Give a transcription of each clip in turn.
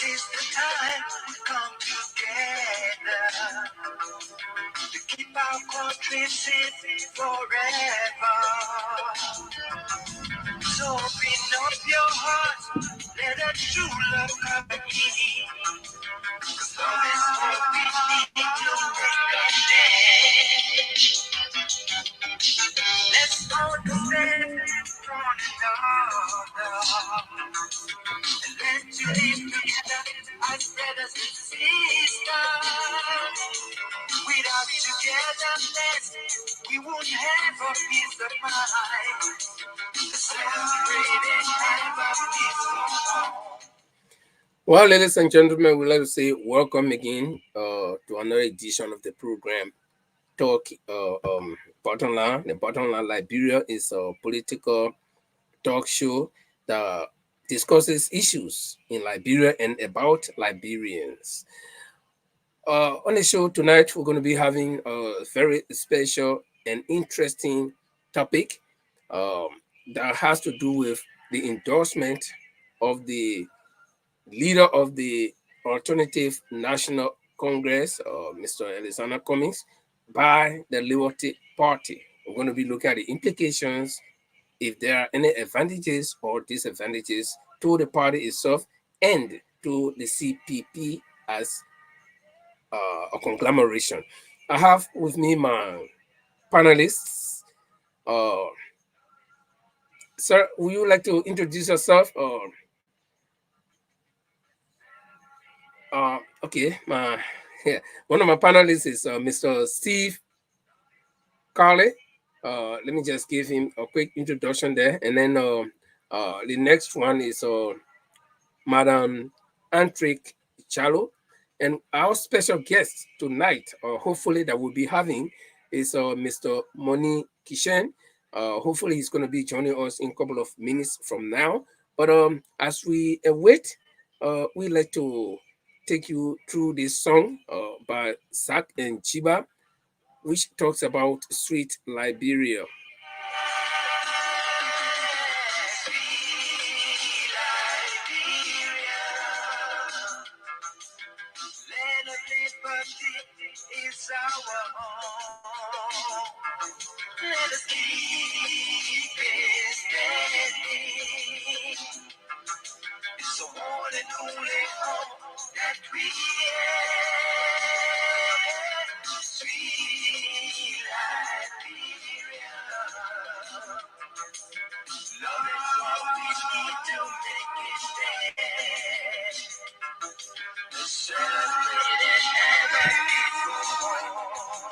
is the time we come together to keep our country safe forever. So open up your heart, let a true love come in. 'Cause love is what we need to make a stand. Let's understand one another and learn to live together as brothers and sisters. Without togetherness, we won't have a peace of mind. Celebrate and have a peaceful home. Well, ladies and gentlemen, we'd like to say welcome again to another edition of the program Talk Bottom Line. The Bottom Line Liberia is a political talk show that discusses issues in Liberia and about Liberians. On the show tonight, we're going to be having a very special and interesting topic um, that has to do with the endorsement of the leader of the Alternative National Congress, Mr. Alexander Cummings, by the Liberty Party. We're going to be looking at the implications, if there are any advantages or disadvantages to the party itself and to the CPP as a conglomeration. I have with me my panelists. Uh, Sir, would you like to introduce yourself? Okay, yeah, one of my panelists is Mr. Steve Carley. Let me just give him a quick introduction there, and then the next one is Madam Antrick Chalo, and our special guest tonight, hopefully that we'll be having, is Mr. Moni Kishen. Hopefully he's going to be joining us in a couple of minutes from now. But as we await, we'd like to take you through this song by Zach and Chiba, which talks about sweet Liberia. Land of liberty is our home. Let us keep it standing. It's the one and only home that we have. Sweet Liberia. Love is all we need to make it stand. Let's celebrate and have a peaceful home.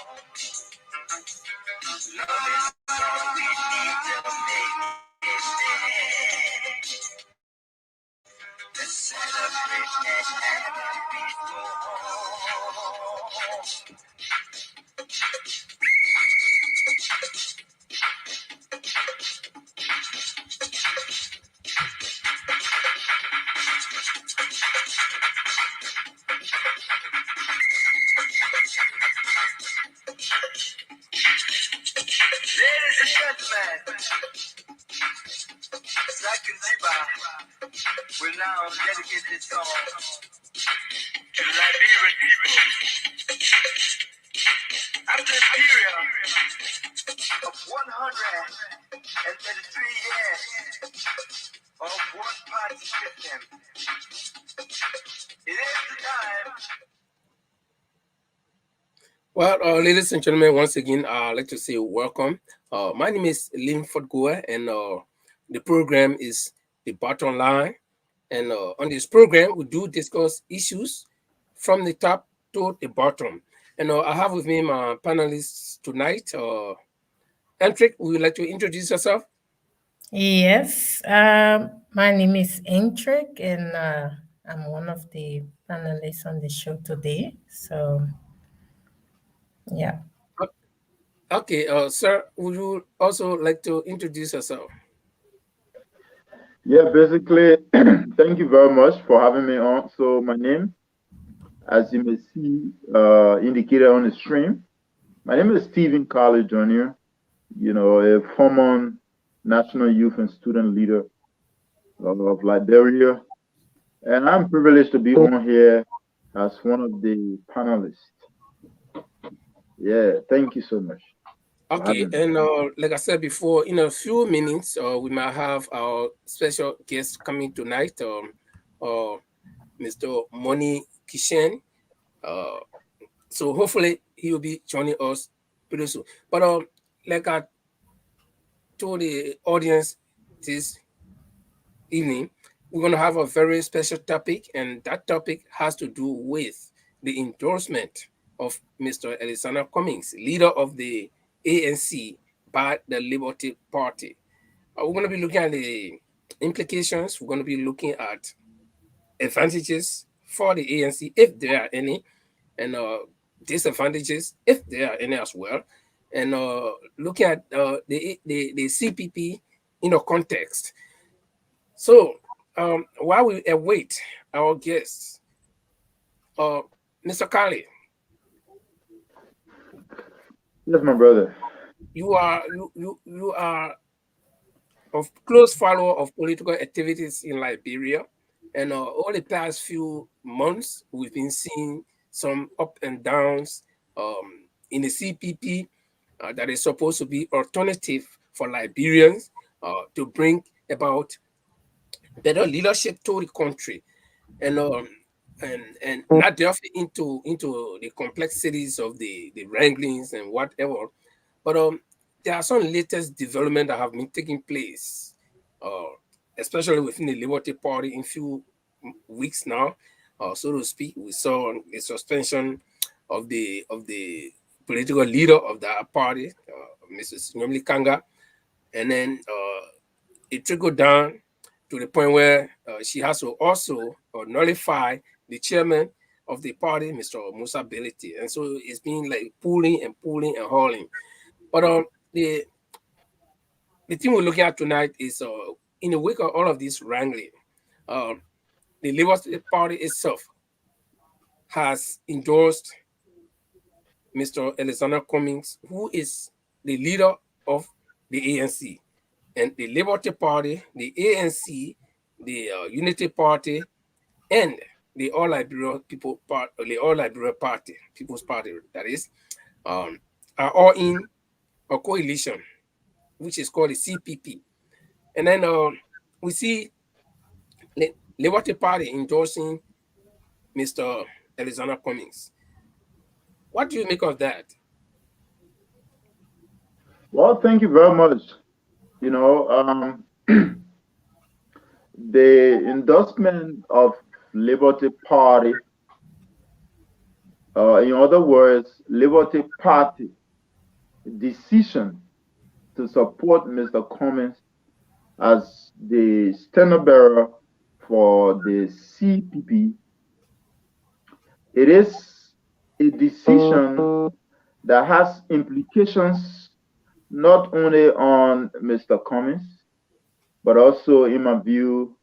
Love is all we need to make it stand. Let's celebrate and have a peaceful home. Ladies and gentlemen, Zach and Ziba will now dedicate this song to the Liberian people. After a period of 133 years of one-party system, it is the time. Well, ladies and gentlemen, once again, I'd like to say welcome. My name is Linford Goa, and the program is The Bottom Line. And on this program, we do discuss issues from the top to the bottom. And I have with me my panelists tonight. Antrick, would you like to introduce yourself? Yes, my name is Intric, and I'm one of the panelists on the show today. So, yeah. Okay, sir, would you also like to introduce yourself? Yeah, basically, thank you very much for having me on. So my name, as you may see, indicated on the stream, my name is Stephen Colley Jr., a former national youth and student leader of Liberia. And I'm privileged to be on here as one of the panelists. Yeah, thank you so much for Okay, having me. and like I said before, in a few minutes, we might have our special guest coming tonight, Mr. Moni Kishen. Uh, so hopefully he will be joining us pretty soon. But like I told the audience this evening, we're going to have a very special topic, and that topic has to do with the endorsement of Mr. Alexander Cummings, leader of the ANC by the Liberty Party. We're going to be looking at the implications. We're going to be looking at advantages for the ANC, if there are any, and disadvantages, if there are any as well, and looking at the CPP in a context. So, while we await our guests, uh, Mr. Kali, Yes, my brother. you are a close follower of political activities in Liberia, and over the past few months, we've been seeing some up and downs in the CPP that is supposed to be alternative for Liberians to bring about better leadership to the country. And not delving into the complexities of the wranglings and whatever, but there are some latest development that have been taking place, uh, especially within the Liberty Party in few weeks now, so to speak. We saw the suspension of the political leader of that party, Mrs. Nyomli Kanga, and then it trickled down to the point where she has to also nullify the chairman of the party, Mr. Musa Beliti. And so it's been like pulling and pulling and hauling. But the thing we're looking at tonight is in the wake of all of this wrangling, um, the Labour Party itself has endorsed Mr. Alexander Cummings, who is the leader of the ANC. And the Liberty Party, the ANC, the Unity Party, and the All Liberia People Part, the All Liberia Party, People's Party, that is, um, are all in a coalition, which is called the CPP. And then we see the Liberty Party endorsing Mr. Alexander Cummings. What do you make of that? Well, thank you very much. The endorsement of Liberty Party, in other words, Liberty Party decision to support Mr. Cummings as the standard bearer for the CPP, it is a decision that has implications not only on Mr. Cummings, but also, in my view,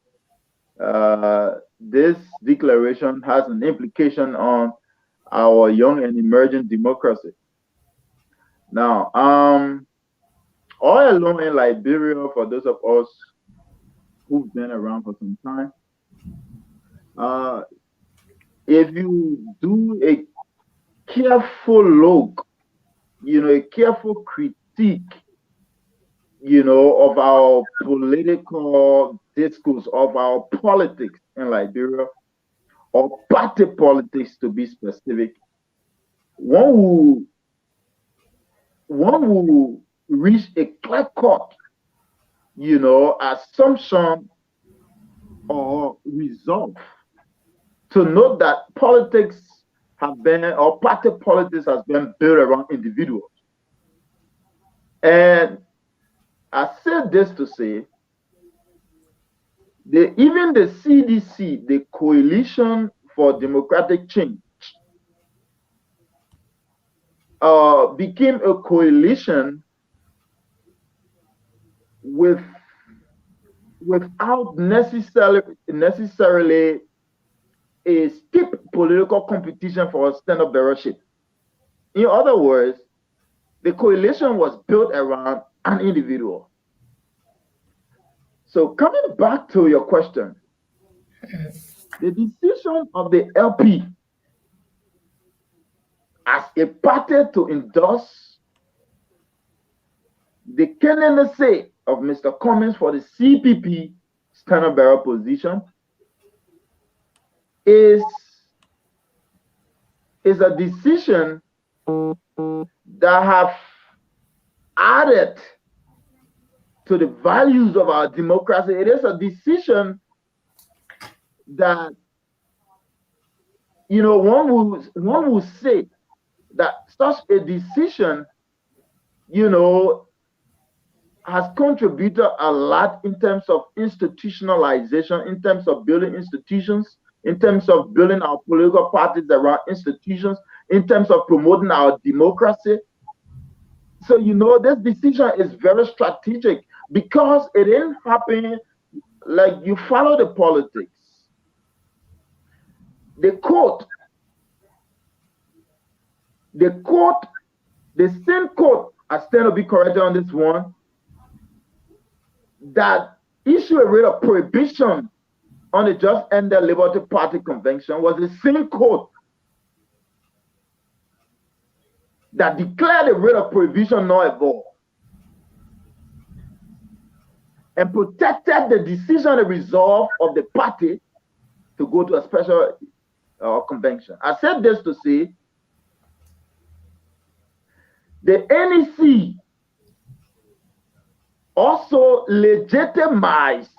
this declaration has an implication on our young and emerging democracy. Now, all along in Liberia, for those of us who've been around for some time, uh, if you do a careful look, a careful critique, of our political discourse, of our politics in Liberia, or party politics to be specific, one will one will reach a clear cut, assumption or resolve to note that politics have been, or party politics has been built around individuals. And I said this to say, even the CDC, the Coalition for Democratic Change, became a coalition with without necessarily a steep political competition for a stand-up bearership. In other words, the coalition was built around an individual. So coming back to your question, the decision of the LP as a party to endorse the candidacy of Mr. Cummings for the CPP stand-up bearer position is a decision that have added to the values of our democracy. It is a decision that, one will say that such a decision, has contributed a lot in terms of institutionalization, in terms of building institutions, in terms of building our political parties around institutions, in terms of promoting our democracy. So, this decision is very strategic because it didn't happen like you follow the politics. The same court, I stand to be corrected on this one, that issued a writ of prohibition on the Just Ended Liberty Party convention was the same court that declared the writ of prohibition null and void and protected the decision and resolve of the party to go to a special convention. I said this to say the NEC also legitimized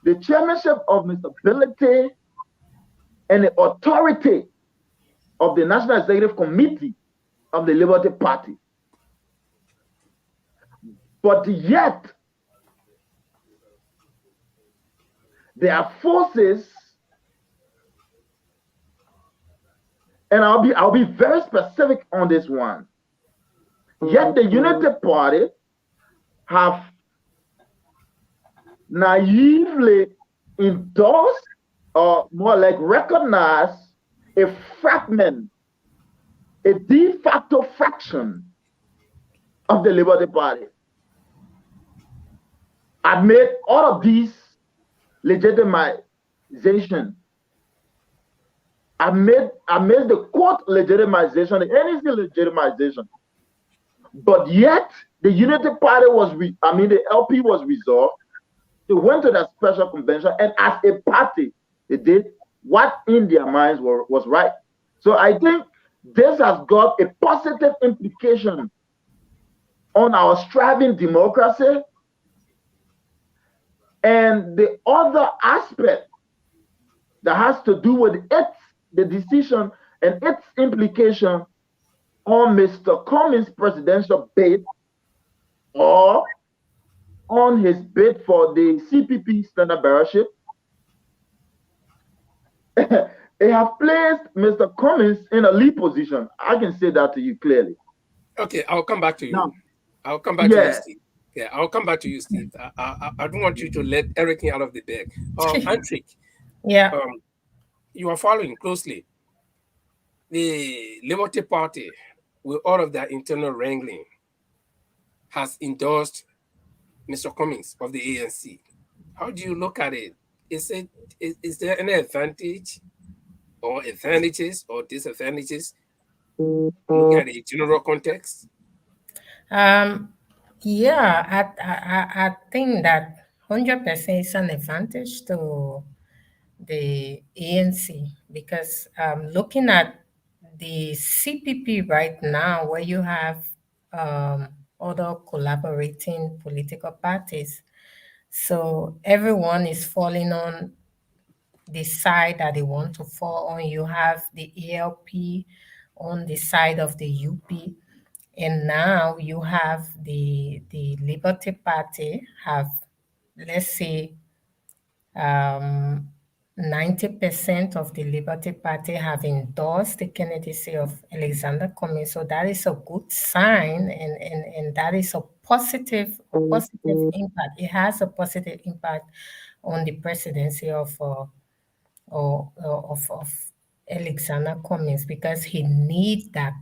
the chairmanship of Mr. Bility and the authority of the National Executive Committee of the Liberty Party. But yet, there are forces, and I'll be very specific on this one. Yet the Unity Party have naively endorsed or more like recognized a fragment, a de facto fraction of the Liberty Party. Amid all of these legitimization, amid the court legitimization, the NEC legitimization, but yet the Unity Party the LP was resolved. They went to that special convention, and as a party, they did what in their minds was right. So I think this has got a positive implication on our striving democracy. And the other aspect that has to do with the decision and its implication on Mr. Cummings' presidential bid or on his bid for the CPP stand-up bearership, they have placed Mr. Cummings in a lead position. I can say that to you clearly. Okay, I'll come back to you. Now, I'll come back to you, Steve. Yeah, I'll come back to you, Steve. I don't want you to let everything out of the bag. Antrik, Yeah. You are following closely. The Liberty Party, with all of that internal wrangling, has endorsed Mr. Cummings of the ANC. How do you look at it? Is there any advantage or advantages or disadvantages? Look at the general context. Yeah, I think that 100% is an advantage to the ANC because looking at the CPP right now, where you have other collaborating political parties, so everyone is falling on the side that they want to fall on. You have the ALP on the side of the UP, and now you have the Liberty Party have, let's say, 90% of the Liberty Party have endorsed the candidacy of Alexander Cummings. So that is a good sign, and that is a positive impact. It has a positive impact on the presidency of Alexander Cummings because he needs that.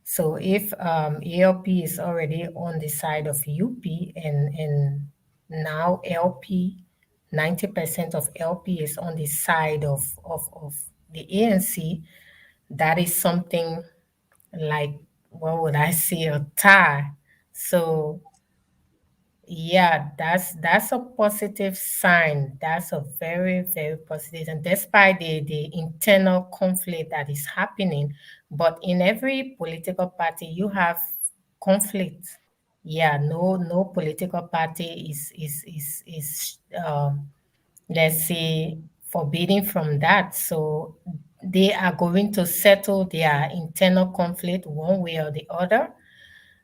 So if ALP is already on the side of UP and now LP, 90% of LP is on the side of the ANC, that is something like, what would I say, a tie. So yeah, that's a positive sign. That's a very, very positive. And despite the internal conflict that is happening, but in every political party you have conflict. Yeah, no political party is let's say forbidden from that. So they are going to settle their internal conflict one way or the other.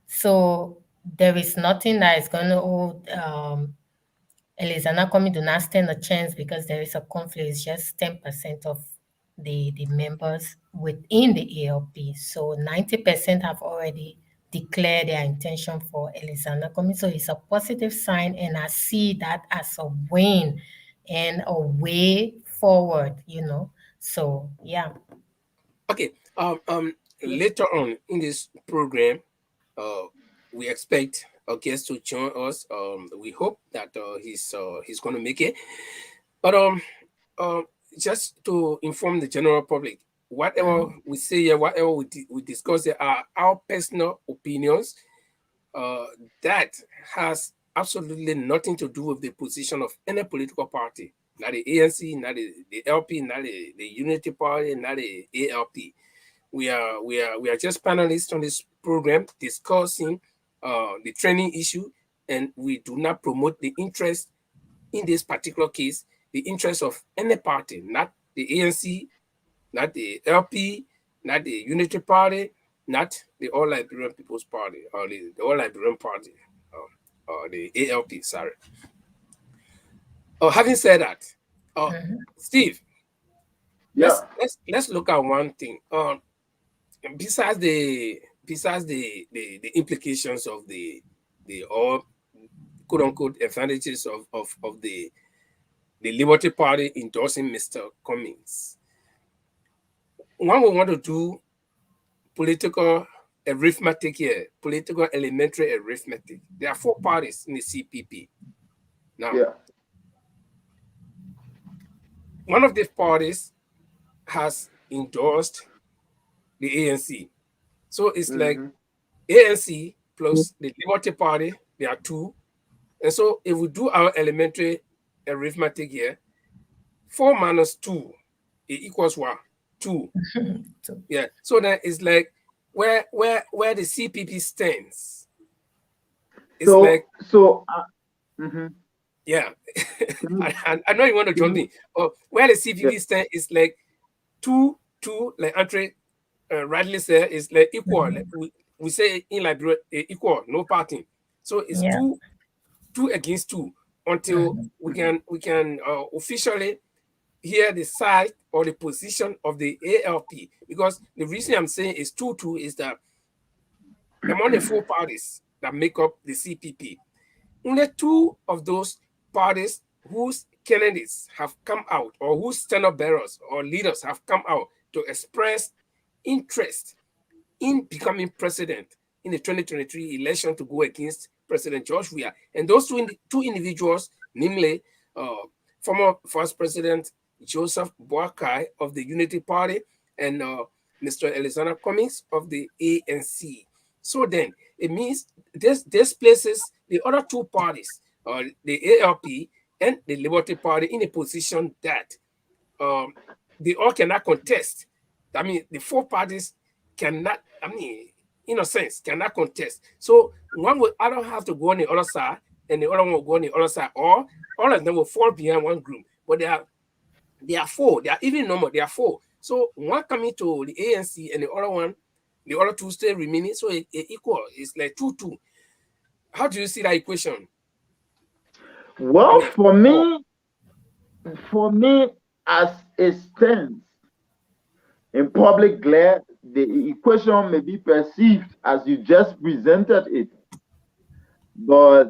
So there is nothing that is going to hold Alexander Coming do not stand a chance because there is a conflict. It's just 10% of the members within the ALP. So 90% have already declared their intention for Alexander Coming. So it's a positive sign, and I see that as a win and a way forward, So yeah. Okay. Later on in this program, we expect a guest to join us. We hope that he's going to make it. But just to inform the general public, whatever we say here, whatever we discuss here are our personal opinions. That has absolutely nothing to do with the position of any political party. Not the ANC, not the LP, not the Unity Party, not the ALP. We are just panelists on this program discussing the training issue, and we do not promote the interest in this particular case, the interest of any party, not the ANC, not the LP, not the Unity Party, not the All Liberian People's Party, or the All Liberian Party, or the ALP, sorry. Having said that, Steve, Yeah. let's look at one thing. Besides the implications of the all quote unquote advantages of the Liberty Party endorsing Mr. Cummings, one would want to do political arithmetic here, political elementary arithmetic. There are 4 parties in the CPP. Now, Yeah. one of these parties has endorsed the ANC. So it's like ANC plus the Liberty Party, there are 2. And so if we do our elementary arithmetic here, 4 minus 2, it equals what? 2. Yeah. So then it's like where the CPP stands. It's yeah. I know you want to jump in. Where the CPP stands is like 2, like Andre rightly said, is like equal. Like we say in Liberia, equal, no parting. So it's 2 against 2 until we can officially hear the side or the position of the ALP. Because the reason I'm saying is 2-2 is that among the 4 parties that make up the CPP, only 2 of those parties whose candidates have come out, or whose standard bearers or leaders have come out to express interest in becoming president in the 2023 election to go against President George Weah. And those two individuals, namely former First President Joseph Boakai of the Unity Party and Mr. Alexander Cummings of the ANC. So then it means this places the other 2 parties, the ALP and the Liberty Party, in a position that they all cannot contest. I mean, the 4 parties cannot, in a sense, cannot contest. So one will either have to go on the other side, and the other one will go on the other side, or all of them will fall behind one group. But they are 4. They are even number. They are 4. So one coming to the ANC, and the other 2 still remaining. So it equal. It's like 2-2. How do you see that equation? Well, for me, as it stands, in public glare, the equation may be perceived as you just presented it. But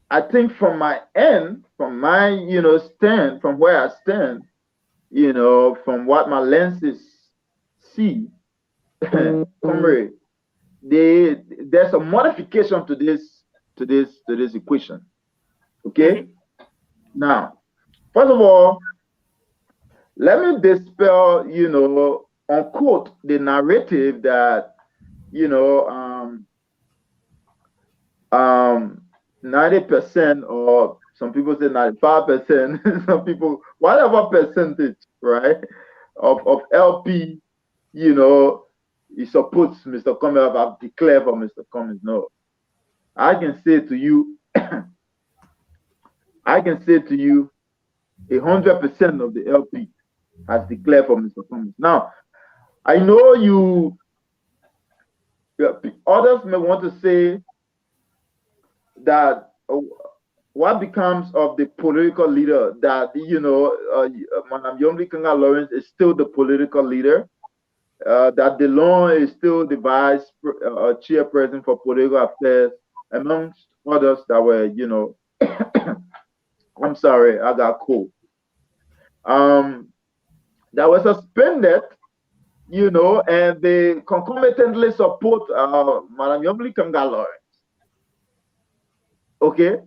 I think from my end, from my stand, from where I stand, from what my lenses see, comrade, there's a modification to this equation. Okay. Now, first of all, let me dispel, unquote, the narrative that, 90%, or some people say 95%, some people, whatever percentage, right, of LP, he supports Mr. Cummings, have declared for Mr. Cummings. No. I can say to you, 100% of the LP has declared for Mr. Cummings. Now, I know others may want to say that what becomes of the political leader, that Madam Yomli Kanga Lawrence is still the political leader, that DeLong is still the vice chairperson for political affairs, amongst others that were, I'm sorry, I got cold. That were suspended, and they concomitantly support Madam Yomli Kanga Lawrence. Okay?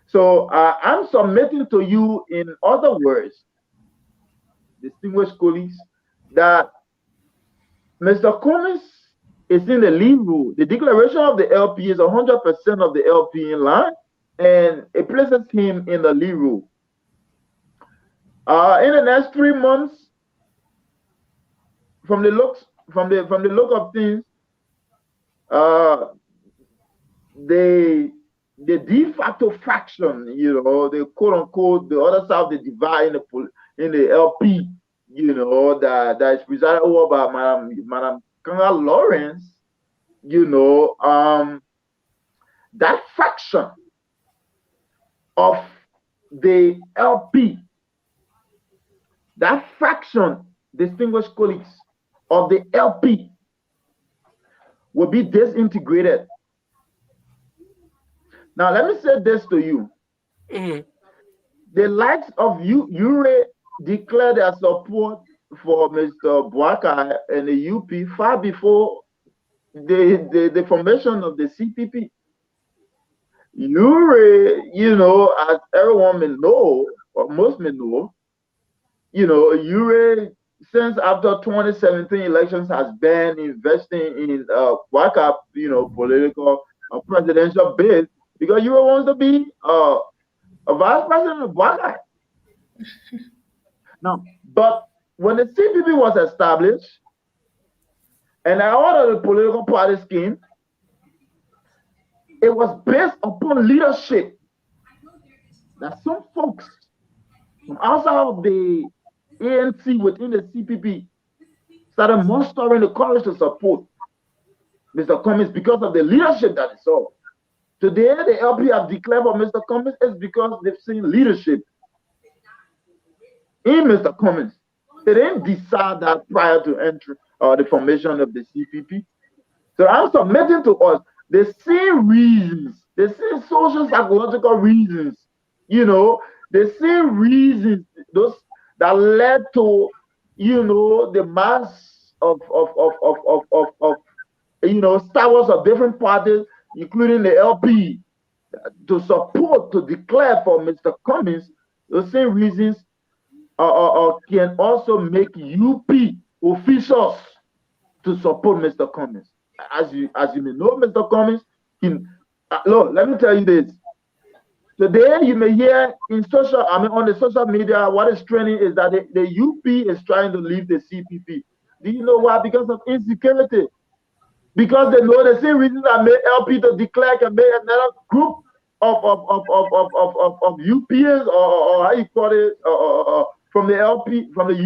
So I'm submitting to you, in other words, distinguished colleagues, that Mr. Cummings is in the lead role. The declaration of the LP is 100% of the LP in line, and it places him in the lead role. In the next 3 months, from the look of things, the de facto faction, the quote unquote, the other side of the divide in the LP, that is presided over by Madam Kanga Lawrence, that faction of the LP, that faction, distinguished colleagues, of the LP will be disintegrated. Now, let me say this to you. The likes of URE declared their support for Mr. Boakai and the UP far before the formation of the CPP. URE, as everyone may know, or most may know, URE, since after 2017 elections, has been investing in Boakai, political presidential bid, because URE wants to be a vice president of Boakai. Now, but when the CPP was established, and out of the political party scheme, it was based upon leadership. That some folks from outside of the ANC within the CPP started mustering the courage to support Mr. Cummings because of the leadership that they saw. Today, the LP have declared for Mr. Cummings is because they've seen leadership in Mr. Cummings. They didn't decide that prior to entry or the formation of the CPP. So I'm submitting to us the same reasons, the same social psychological reasons, the same reasons those that led to the mass of starters of different parties, including the LP, to support, to declare for Mr. Cummings. Those same reasons can also make UP officials to support Mr. Cummings. As you may know, Mr. Cummings, look, let me tell you this. Today, you may hear on the social media, what is trending is that the UP is trying to leave the CPP. Do you know why? Because of insecurity. Because they know the same reasons that made LP to declare can make another group of UPs or how you call it, from the LP, from the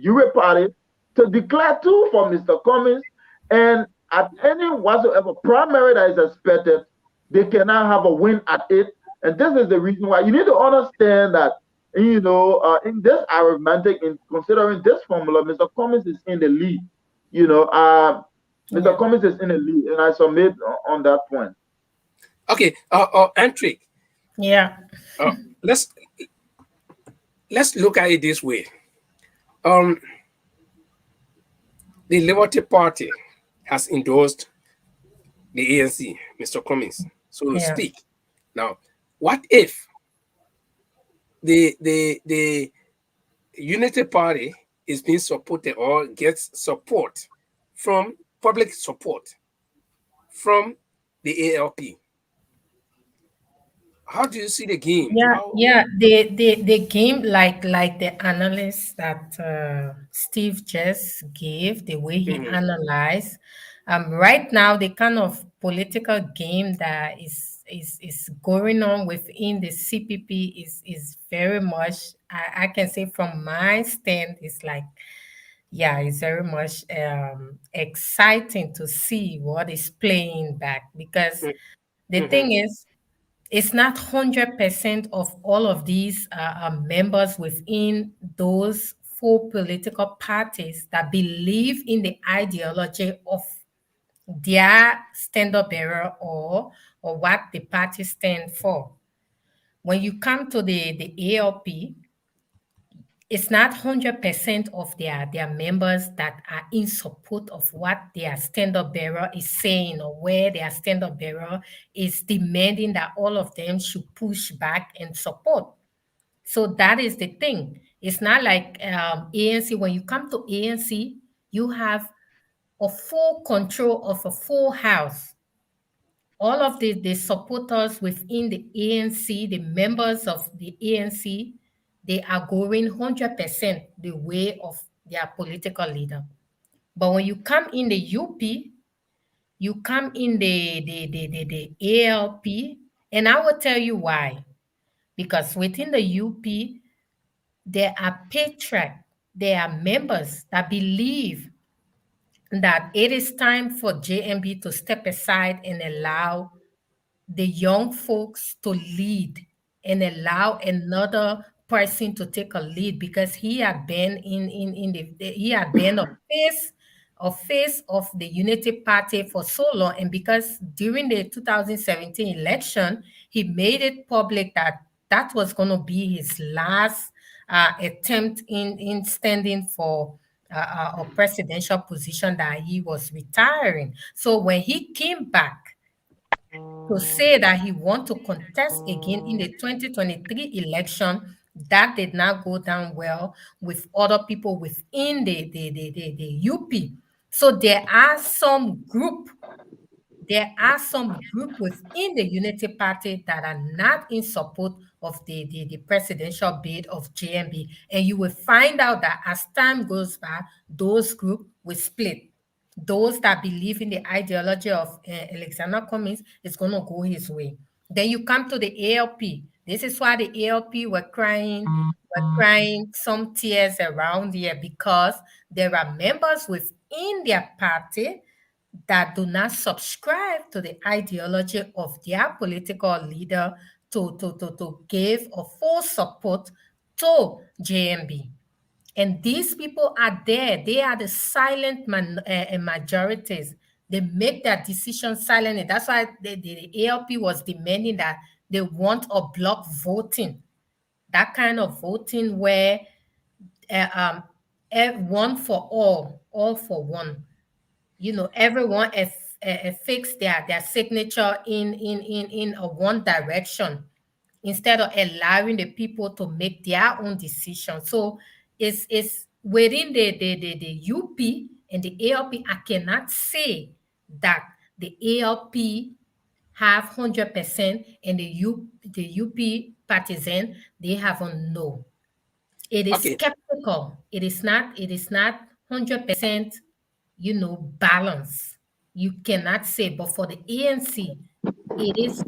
URE party, to declare too for Mr. Cummings, and at any whatsoever primary that is expected, they cannot have a win at it. And this is the reason why you need to understand that, in this arithmetic, in considering this formula, Mr. Cummings is in the lead. Mr. Cummings is in the lead, and I submit on that point. Okay, Antrick, Yeah. uh, let's let's look at it this way. Um, the Liberty Party has endorsed the ANC, Mr. Cummings, so to Yeah. speak. Now, what if the Unity Party is being supported or gets support from public support from the ALP? How do you see the game? Yeah, How? yeah. The game, like the analysis that Steve just gave, the way he Mhm, analyzed, right now the kind of political game that is going on within the CPP is very much. I can say from my stand, it's like, yeah, it's very much exciting to see what is playing back, because the mhm, thing is, it's not 100% of all of these members within those four political parties that believe in the ideology of their standard bearer, or what the party stand for. When you come to the ALP, it's not 100% of their members that are in support of what their standard bearer is saying, or where their standard bearer is demanding that all of them should push back and support. So that is the thing. It's not like ANC. When you come to ANC, you have a full control of a full house. All of the supporters within the ANC, the members of the ANC, they are going 100% the way of their political leader. But when you come in the UP, you come in the ALP, and I will tell you why. Because within the UP, there are patriots, there are members that believe that it is time for JMB to step aside and allow the young folks to lead, and allow another person to take a lead, because he had been in he had been a face of the Unity Party for so long. And because during the 2017 election, he made it public that that was going to be his last attempt in standing for a presidential position, that he was retiring. So when he came back to say that he want to contest again in the 2023 election, that did not go down well with other people within the UP. So there are some group within the Unity Party that are not in support of the presidential bid of JMB. And you will find out that as time goes by, those groups will split. Those that believe in the ideology of Alexander Cummings is going to go his way. Then you come to the ALP. This is why the ALP were crying some tears around here, because there are members within their party that do not subscribe to the ideology of their political leader to give a full support to JMB. And these people are there. They are the silent majorities. They make their decisions silently. That's why the ALP was demanding that they want a block voting, that kind of voting where uh, um, one for all for one. Everyone fix their signature in a one direction, instead of allowing the people to make their own decision. So it's within the UP and the ALP. I cannot say that the ALP have 100% and the UP partisan, they have a no. It is okay. skeptical. It is not 100%, balance. You cannot say, but for the ANC, it is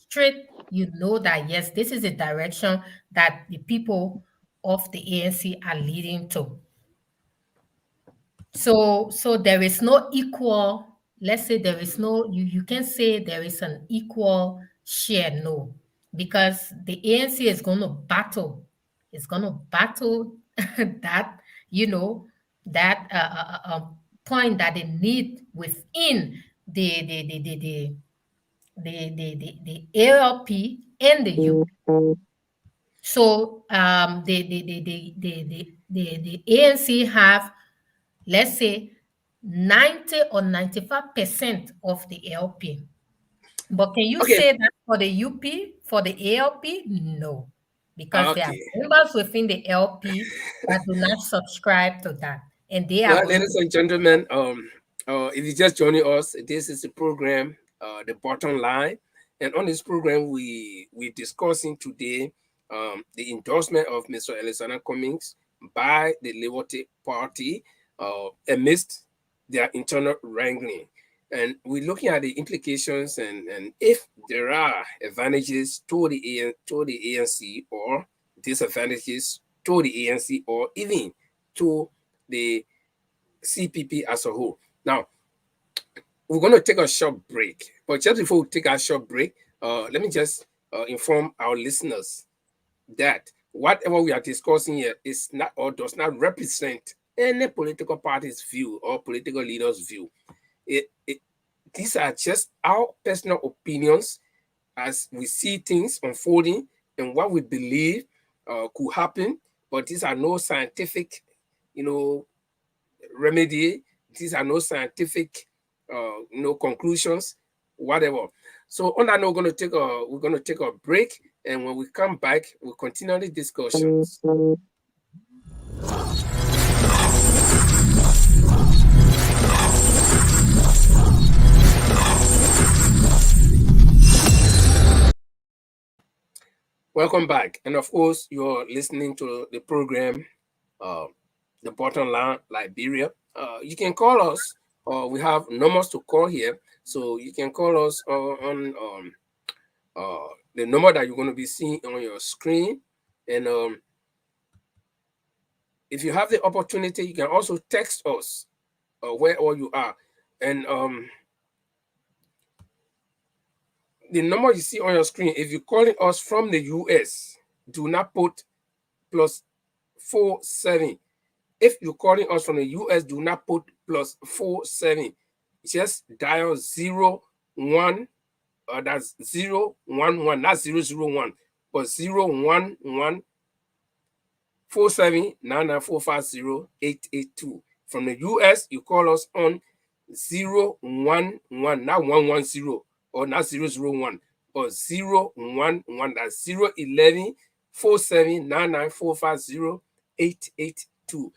straight. You know that yes, this is a direction that the people of the ANC are leading to. So there is no equal, let's say there is no, you can say there is an equal share, no, because the ANC is going to battle. It's going to battle that, you know, that point that they need within the the the the, the the ALP and the UP. So the ANC have, let's say, 90 or 95% of the LP. But can you Okay. say that for the UP, for the ALP? No, because there are Okay. members within the LP that do not subscribe to that, and they are Well, going ladies to. and gentlemen, if you just joining us, this is the program, The Bottom Line, and on this program, we discussing today the endorsement of Mr. Alexander Cummings by the Liberty Party amidst their internal wrangling, and we're looking at the implications and if there are advantages to the ANC or disadvantages to the ANC or even to the CPP as a whole. Now, we're going to take a short break. But just before we take a short break, let me just inform our listeners that whatever we are discussing here is not or does not represent any political party's view or political leader's view. These are just our personal opinions as we see things unfolding and what we believe could happen. But these are no scientific, remedy. These are no scientific, conclusions, whatever. So on that note, we're gonna take a break, and when we come back, we'll continue the discussions. Welcome back, and of course, you're listening to the program, uh, The Bottom Line Liberia. You can call us. We have numbers to call here, so you can call us on the number that you're going to be seeing on your screen. And if you have the opportunity, you can also text us wherever you are. And the number you see on your screen, if you're calling us from the US, do not put +47. If you're calling us from the US, do not put +47. Just dial 01. That's 011, not 001, but 011 4799450882. From the US, you call us on 011, not 110 or not 001, but 011. That's 011 4799450882.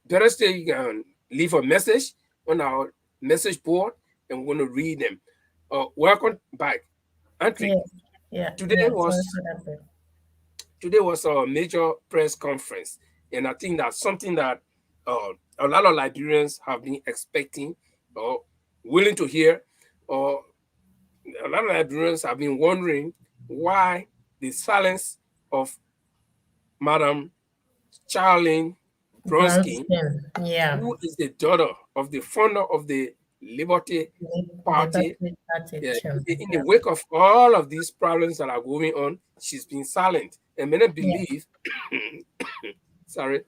Better still, you can leave a message on our message board and we're going to read them. Welcome back. Andrew, today Sorry was for that bit. today was a major press conference, and I think that's something that a lot of Liberians have been expecting or willing to hear, or a lot of Liberians have been wondering why the silence of Madam Charlene Bronsky, Brown yeah. who is the daughter of the founder of the Liberty Party. Liberty Party Yeah, chairman. in the wake of all of these problems that are going on, she's been silent. And many believe, sorry,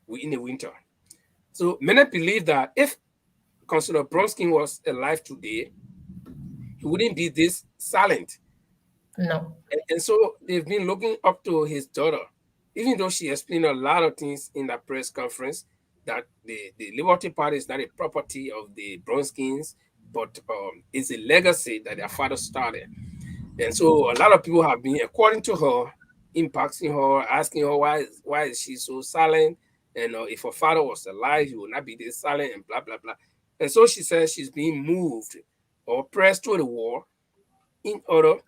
we're in the winter. So many believe that if Councillor Bronsky was alive today, he wouldn't be this silent. No. And so they've been looking up to his daughter, even though she explained a lot of things in that press conference, that the Liberty Party is not a property of the Bronskins, but it's a legacy that their father started. And so a lot of people have been, according to her, impacting her, asking her why is she so silent? And if her father was alive, he would not be this silent and blah, blah, blah. And so she says she's being moved or pressed to the wall in order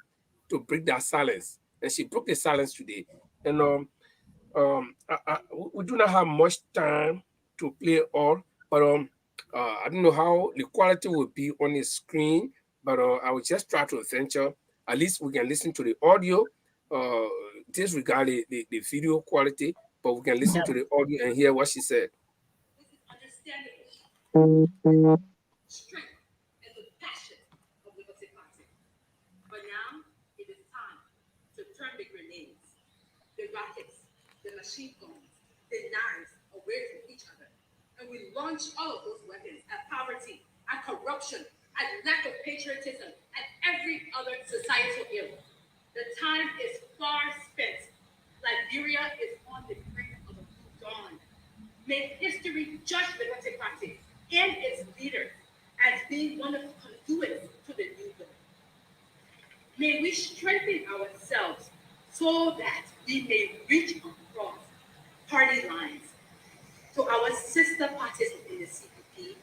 to break that silence. And she broke the silence today. And we do not have much time to play all, but I don't know how the quality will be on the screen, but I will just try to venture. At least we can listen to the audio, disregard the video quality, but we can listen to the audio and hear what she said. Understandable. Strength and the passion of Liberty Party. But now it is time to turn the grenades, the rockets, the machine guns, the knives away from each other. And we launch all of those weapons at poverty, at corruption, at lack of patriotism, at societal era. The time is far spent. Liberia is on the brink of a new dawn. May history judge the Liberty Party and its leaders as being one of the conduits to the new dawn. May we strengthen ourselves so that we may reach across party lines to our sister parties in the CPP,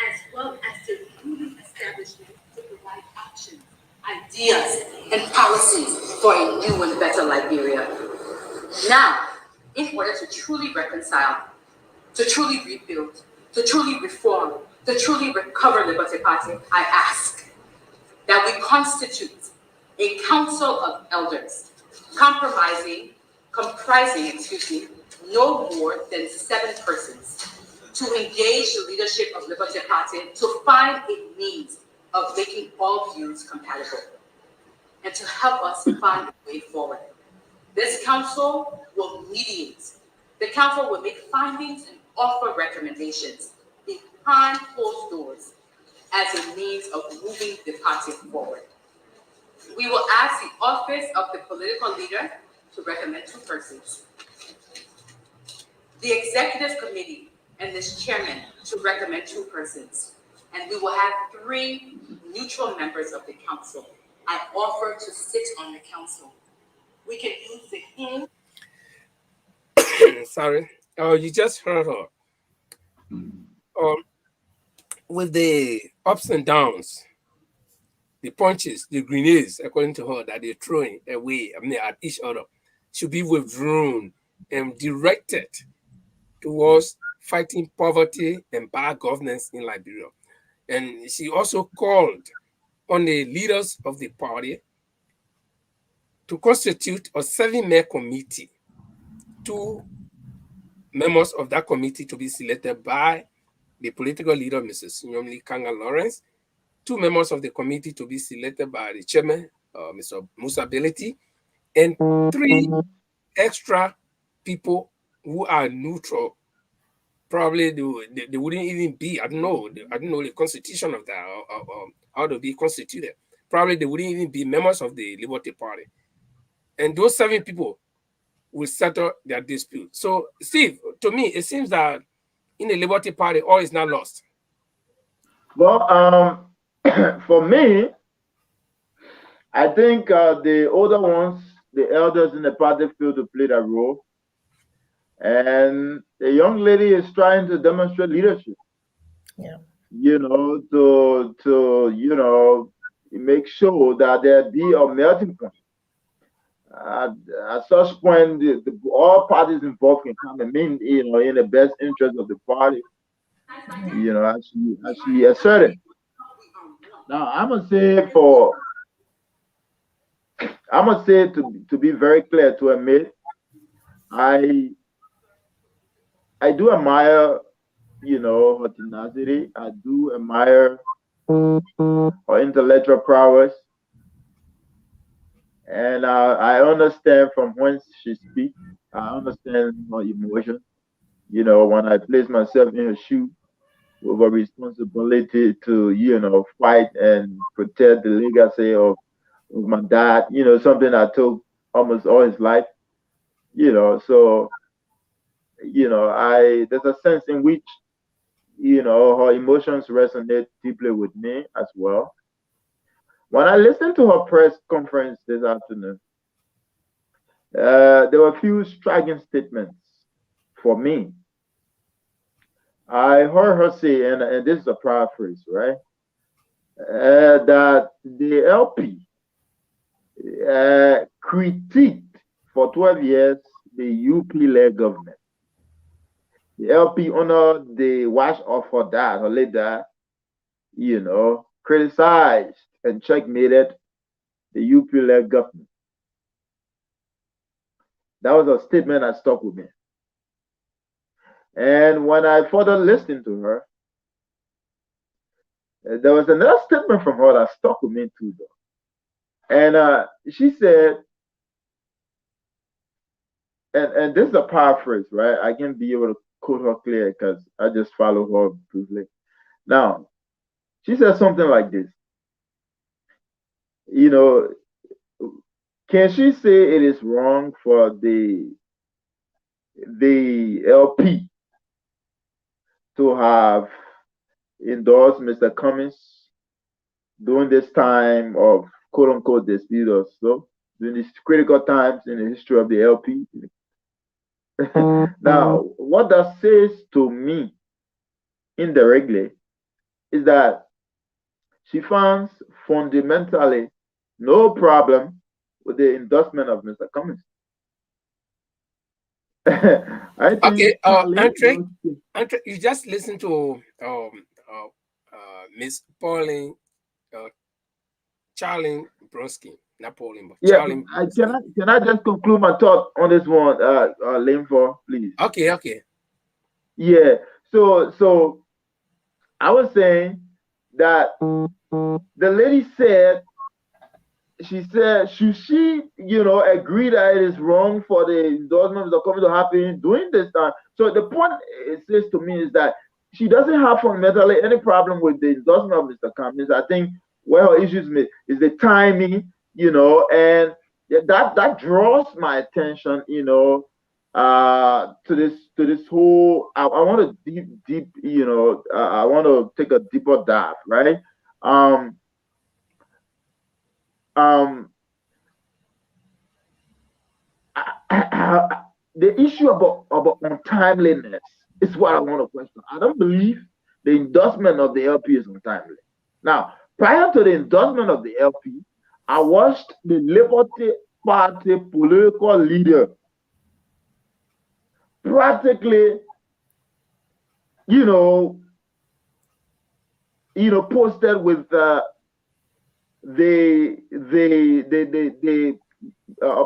as well as to newly establishment to provide options, ideas, and policies for a new and better Liberia. Now, in order to truly reconcile, to truly rebuild, to truly reform, to truly recover Liberty Party, I ask that we constitute a council of elders comprising, no more than 7 persons to engage the leadership of Liberty Party to find a means of making all views compatible and to help us find a way forward. This council will mediate. The council will make findings and offer recommendations behind closed doors as a means of moving the party forward. We will ask the office of the political leader to recommend 2 persons, the executive committee and this chairman to recommend 2 persons, and we will have 3 neutral members of the council. I offer to sit on the council. We can use the him. Sorry. Oh, you just heard her. With the ups and downs, the punches, the grenades, according to her, that they're throwing away, at each other, should be withdrawn and directed towards fighting poverty and bad governance in Liberia. And she also called on the leaders of the party to constitute a 7-member committee. 2 members of that committee to be selected by the political leader, Mrs. Nyomli Kanga Lawrence, 2 members of the committee to be selected by the chairman, Mr. Musa Beleti, and 3 extra people who are neutral. Probably they wouldn't even be, I don't know the constitution of that, or how to be constituted. Probably they wouldn't even be members of the Liberty Party. And those 7 people will settle their dispute. So, Steve, to me, it seems that in the Liberty Party, all is not lost. Well, for me, I think the older ones, the elders in the party, feel to play that role. And the young lady is trying to demonstrate leadership. Yeah. To make sure that there be a melting point. At such point, all parties involved can come and mean, in the best interest of the party, as she asserted. Now, I'm gonna say to be very clear, to admit, I do admire, her tenacity. I do admire her intellectual prowess. And I understand from whence she speaks. I understand her emotion. When I place myself in her shoe with a responsibility to, fight and protect the legacy of my dad, something I took almost all his life, so, there's a sense in which, her emotions resonate deeply with me as well. When I listened to her press conference this afternoon, there were a few striking statements for me. I heard her say, and this is a paraphrase, right? That the LP critiqued for 12 years the UP-led government. The LP, under the watch of her dad, her late dad, criticized and checkmated the UP-led government. That was a statement that stuck with me. And when I further listened to her, there was another statement from her that stuck with me too, though. And she said, and this is a paraphrase, right? I can't be able to quote her clear because I just follow her briefly. Now, she said something like this. can she say it is wrong for the LP to have endorsed Mr. Cummings during this time of quote unquote dispute or so, during these critical times in the history of the LP? Now, what that says to me indirectly is that she finds fundamentally no problem with the endorsement of Mr. Cummings. I think Okay, Charlie, Andre, you just listen to Miss Pauline, uh, Charlene Bronsky, not Pauline, but yeah, Charlene I Bronsky. can I just conclude my thought on this one, Linfor, please? Okay, okay. Yeah. So I was saying that the lady said, she said, should she, agree that it is wrong for the endorsement of the company to happen during this time? So the point it says to me is that she doesn't have fundamentally any problem with the endorsement of Mr. Cummings. I think where her issues is the timing, and that draws my attention, to this whole. I want to deep, I want to take a deeper dive, right? Um, um, the issue about untimeliness is what I want to question. I don't believe the endorsement of the LP is untimely. Now, prior to the endorsement of the LP, I watched the Liberty Party political leader practically, you know, posted with the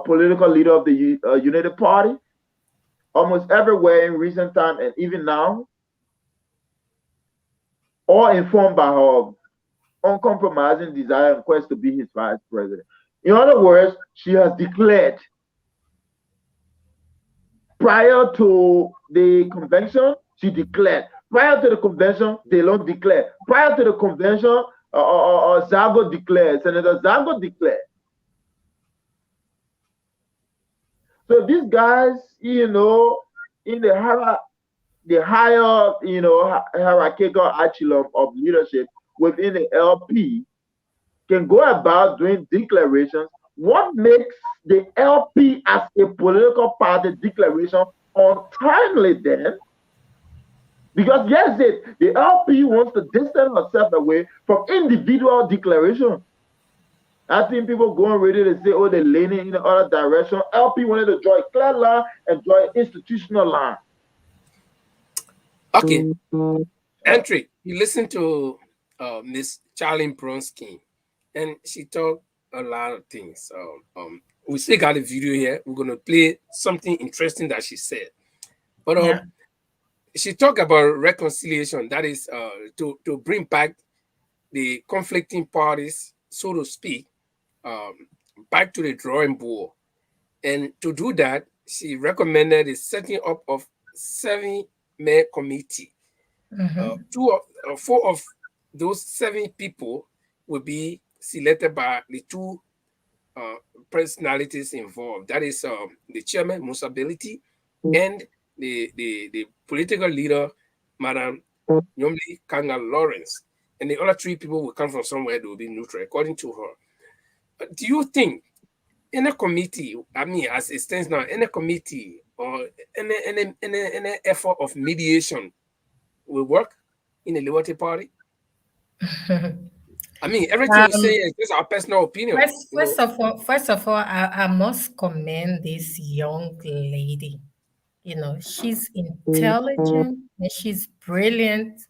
political leader of the United Party almost everywhere in recent time and even now, all informed by her uncompromising desire and quest to be his vice president. In other words, she has declared prior to the convention, she declared. Prior to the convention, DeLong declared. Prior to the convention, Zago declared. Senator Zago declared. So these guys, in the higher, hierarchical echelon of leadership within the LP can go about doing declarations. What makes the LP as a political party declaration untimely then? Because yes, the LP wants to distance herself away from individual declaration. I think people going ready to say, oh, they're leaning in the other direction. LP wanted to draw a clear line and draw an institutional line. Okay. Entry. You listen to Miss Charlene Bronsky, and she talked a lot of things. We still got a video here. We're gonna play something interesting that she said. But Yeah. she talked about reconciliation. That is to bring back the conflicting parties, so to speak, back to the drawing board. And to do that, she recommended the setting up of 7-man committee. Four of those 7 people will be selected by the 2 personalities involved. That is the chairman, Musa Beliti, and the political leader, Madam Nyomli Kanga Lawrence. And the other 3 people will come from somewhere that will be neutral, according to her. But do you think in a committee, I mean, as it stands now, in a committee or any effort of mediation will work in the Liberty Party? I mean, everything you say is just our personal opinion. First of all, I must commend this young lady. She's intelligent and she's brilliant,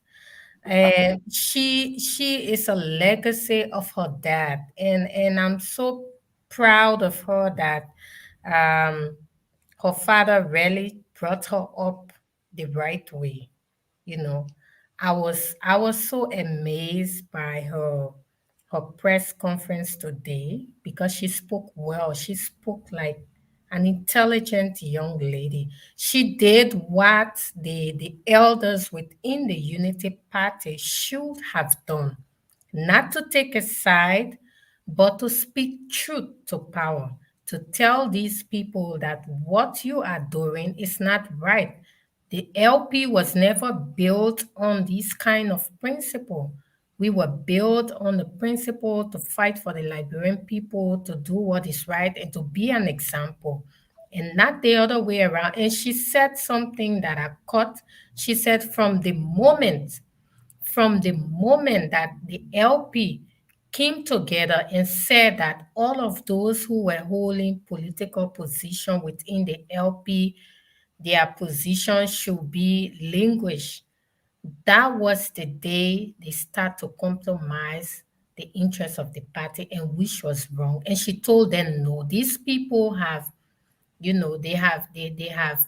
and she is a legacy of her dad, and I'm so proud of her that um, her father really brought her up the right way. you know I was so amazed by her press conference today because she spoke well. She spoke like an intelligent young lady. She did what the elders within the Unity Party should have done, not to take a side, but to speak truth to power. to tell these people that what you are doing is not right. The LP was never built on this kind of principle. We were built on the principle to fight for the Liberian people, to do what is right, and to be an example, and not the other way around. And she said something that I caught. She said, from the moment that the LP came together and said that all of those who were holding political position within the LP, their position should be languished. That was the day they start to compromise the interests of the party, and which was wrong. And she told them, no, these people have, they have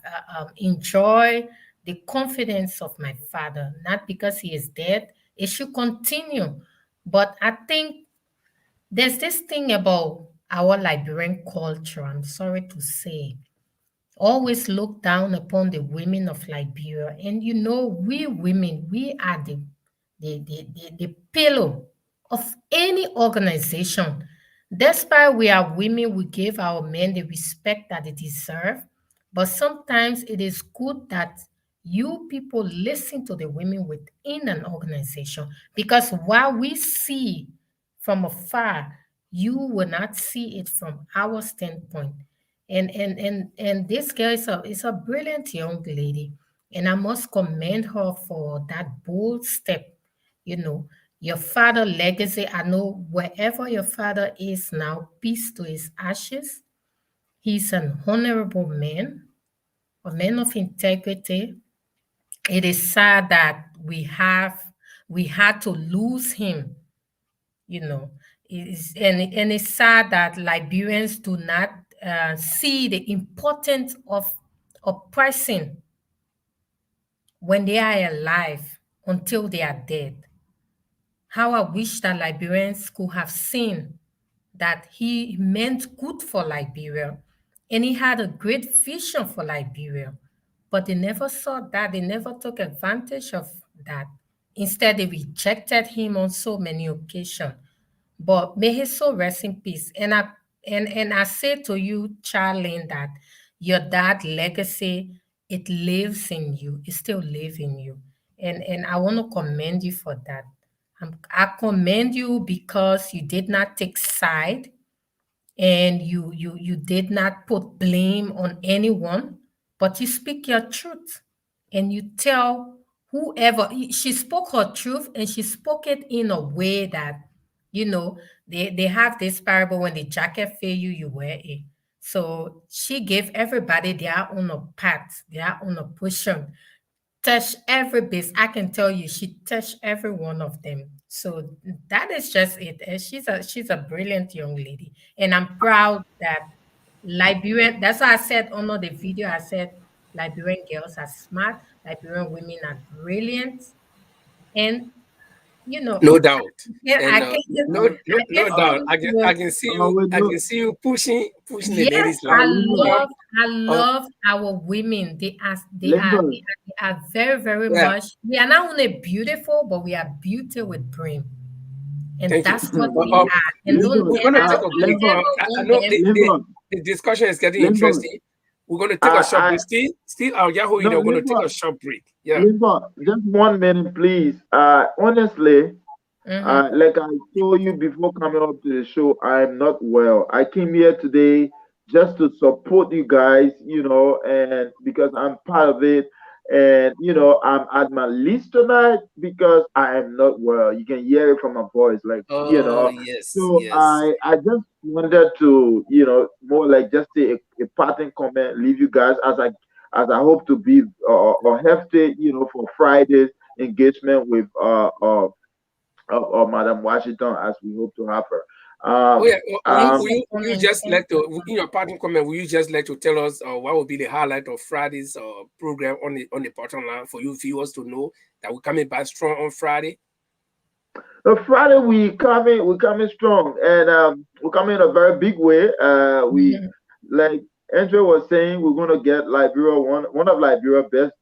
enjoyed the confidence of my father, not because he is dead. It should continue. But I think there's this thing about our Liberian culture, I'm sorry to say, always look down upon the women of Liberia. And we women, we are the pillow of any organization. Despite we are women, we give our men the respect that they deserve. But sometimes it is good that you people listen to the women within an organization, because while we see from afar, you will not see it from our standpoint. And this girl is a brilliant young lady, and I must commend her for that bold step. You know, your father legacy. I know wherever your father is now, peace to his ashes. He's an honorable man, a man of integrity. It is sad that we had to lose him. You know, and it's sad that Liberians do not see the importance of oppressing when they are alive until they are dead. How I wish that Liberians could have seen that he meant good for Liberia and he had a great vision for Liberia. But they never saw that. They never took advantage of that. Instead, they rejected him on so many occasions. But may his soul rest in peace. And I say to you, Charlene, that your dad legacy, it lives in you. It still lives in you. And I want to commend you for that. I commend you because you did not take side, and you did not put blame on anyone, but you speak your truth, and you tell whoever. She spoke her truth, and she spoke it in a way that, they have this parable: when the jacket fail you, you wear it. So she gave everybody their own path, their own portion, touch every base. I can tell you, she touched every one of them. So that is just it. And she's a brilliant young lady, and I'm proud that Liberian. That's why I said under the video, I said Liberian girls are smart, Liberian women are brilliant, and you know, No doubt. yeah, And no doubt. I can see you. wait, I no, can see you pushing the yes, ladies line. Linda, I Uh, love our women. Linda, They are very, very yeah. much. We are not only beautiful, but we are beauty with brain. And Thank you. that's what we Um, are. And we're don't Linda, going to ever, take a don't break. Linda, ever I want know them. the discussion is getting Linda, interesting. We're going to take a short I, break. Still, our Yahoo, no, we're going to take a Linda, short break. Yeah. Linda, just 1 minute, please. Honestly, Mhm. like I told you before coming up to the show, I'm not well. I came here today just to support you guys, and because I'm part of it. And, I'm at my list tonight because I am not well. You can hear it from my voice, like, Oh, yes, So yes. I just wanted to, more like just say a parting comment, leave you guys as I hope to be or hefty, for Friday's engagement with Madam Washington, as we hope to have her. Oh, Um, yeah. Thanks um, for Will you coming. just Thanks like for to, in your parting comment, will you just like to tell us what will be the highlight of Friday's program on the bottom line for you viewers to know that we're coming back strong on Friday? Friday we coming strong, and we're coming in a very big way. We coming. like Andrew was saying, we're gonna get Liberia one of Liberia best